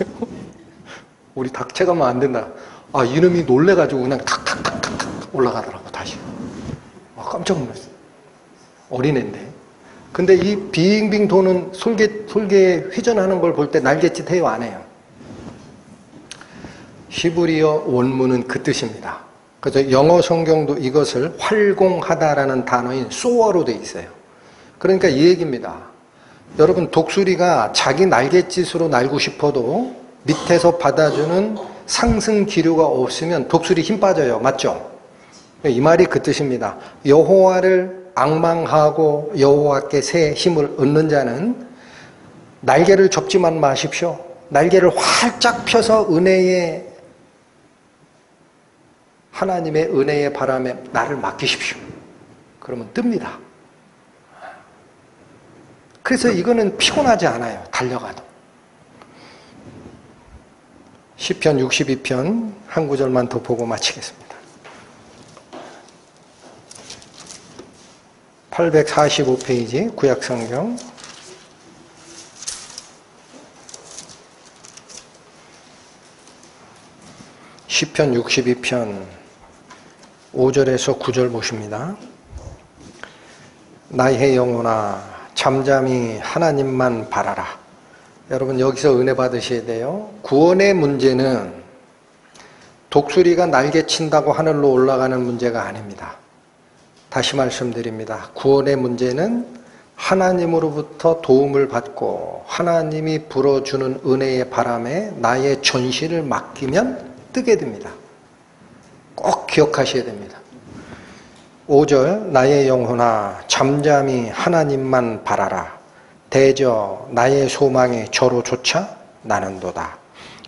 우리 닭채 가면 안 된다. 아, 이놈이 놀래가지고 그냥 탁탁탁탁탁 올라가더라고, 다시. 깜짝 놀랐어요. 어린애인데. 근데 이 빙빙 도는 솔개 회전하는 걸 볼 때 날갯짓 해요, 안 해요? 히브리어 원문은 그 뜻입니다. 그래서 영어 성경도 이것을 활공하다라는 단어인 soar로 되어 있어요. 그러니까 이 얘기입니다. 여러분, 독수리가 자기 날갯짓으로 날고 싶어도 밑에서 받아주는 상승 기류가 없으면 독수리 힘 빠져요. 맞죠? 이 말이 그 뜻입니다. 여호와를 앙망하고 여호와께 새 힘을 얻는 자는 날개를 접지만 마십시오. 날개를 활짝 펴서 하나님의 은혜의 바람에 나를 맡기십시오. 그러면 뜹니다. 그래서 이거는 피곤하지 않아요. 달려가도. 시편 62편 한 구절만 더 보고 마치겠습니다. 845페이지 구약성경 시편 62편 5절에서 9절 보십니다. 나의 영혼아 잠잠히 하나님만 바라라. 여러분, 여기서 은혜 받으셔야 돼요. 구원의 문제는 독수리가 날개친다고 하늘로 올라가는 문제가 아닙니다. 다시 말씀드립니다. 구원의 문제는 하나님으로부터 도움을 받고 하나님이 불어주는 은혜의 바람에 나의 전신을 맡기면 뜨게 됩니다. 꼭 기억하셔야 됩니다. 5절 나의 영혼아 잠잠히 하나님만 바라라. 대저 나의 소망이 저로 쫓아 나는도다.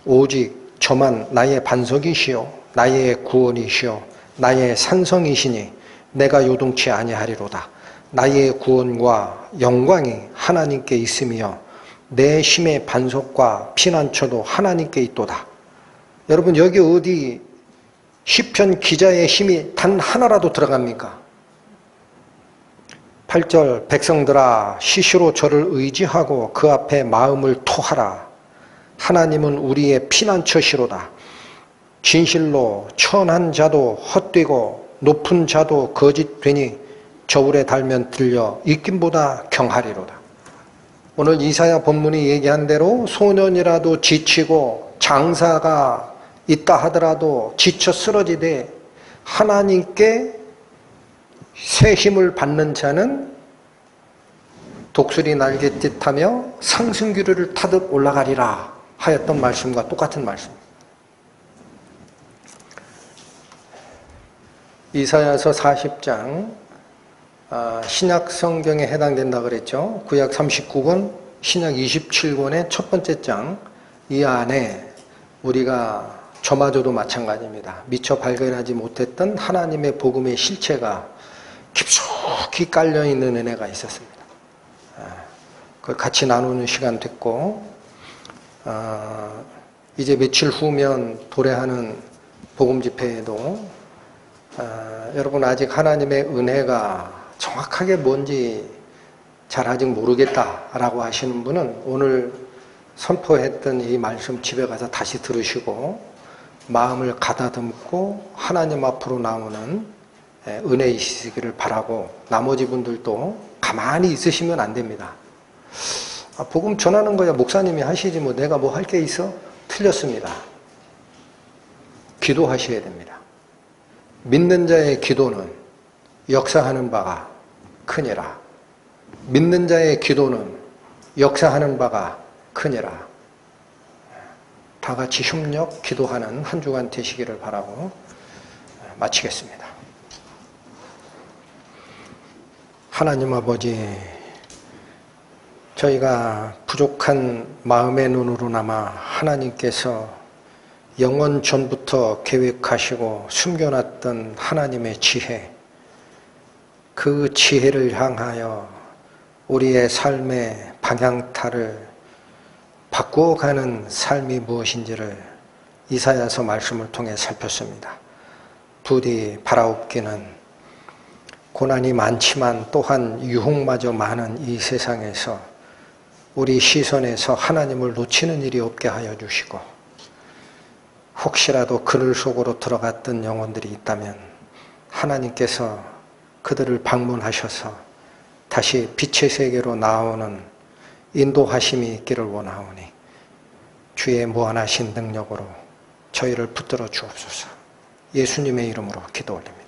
오직 저만 나의 반석이시요 나의 구원이시요 나의 산성이시니 내가 요동치 아니하리로다. 나의 구원과 영광이 하나님께 있으며 내 힘의 반석과 피난처도 하나님께 있도다. 여러분 여기 어디 시편 기자의 힘이 단 하나라도 들어갑니까? 8절 백성들아 시시로 저를 의지하고 그 앞에 마음을 토하라. 하나님은 우리의 피난처시로다. 진실로 천한 자도 헛되고 높은 자도 거짓되니 저울에 달면 들려 익김보다 경하리로다. 오늘 이사야 본문이 얘기한 대로 소년이라도 지치고 장사가 있다 하더라도 지쳐 쓰러지되 하나님께 새 힘을 받는 자는 독수리 날갯짓하며 상승기류를 타듯 올라가리라 하였던 말씀과 똑같은 말씀입니다. 이사야서 40장 신약 성경에 해당된다 그랬죠. 구약 39권, 신약 27권의 첫 번째 장, 이 안에 우리가 저마저도 마찬가지입니다. 미처 발견하지 못했던 하나님의 복음의 실체가 깊숙이 깔려있는 은혜가 있었습니다. 그걸 같이 나누는 시간 됐고, 이제 며칠 후면 도래하는 복음 집회에도 여러분 아직 하나님의 은혜가 정확하게 뭔지 잘 아직 모르겠다라고 하시는 분은 오늘 선포했던 이 말씀 집에 가서 다시 들으시고 마음을 가다듬고 하나님 앞으로 나오는 은혜 있으시기를 바라고, 나머지 분들도 가만히 있으시면 안 됩니다. 복음 전하는 거야 목사님이 하시지 뭐 내가 뭐 할 게 있어? 틀렸습니다. 기도하셔야 됩니다. 믿는 자의 기도는 역사하는 바가 크니라. 믿는 자의 기도는 역사하는 바가 크니라. 다 같이 협력 기도하는 한 주간 되시기를 바라고 마치겠습니다. 하나님 아버지, 저희가 부족한 마음의 눈으로나마 하나님께서 영원 전부터 계획하시고 숨겨놨던 하나님의 지혜, 그 지혜를 향하여 우리의 삶의 방향타를 바꾸어가는 삶이 무엇인지를 이사야서 말씀을 통해 살폈습니다. 부디 바라옵기는 고난이 많지만 또한 유혹마저 많은 이 세상에서 우리 시선에서 하나님을 놓치는 일이 없게 하여 주시고, 혹시라도 그늘 속으로 들어갔던 영혼들이 있다면 하나님께서 그들을 방문하셔서 다시 빛의 세계로 나오는 인도하심이 있기를 원하오니 주의 무한하신 능력으로 저희를 붙들어 주옵소서. 예수님의 이름으로 기도 올립니다.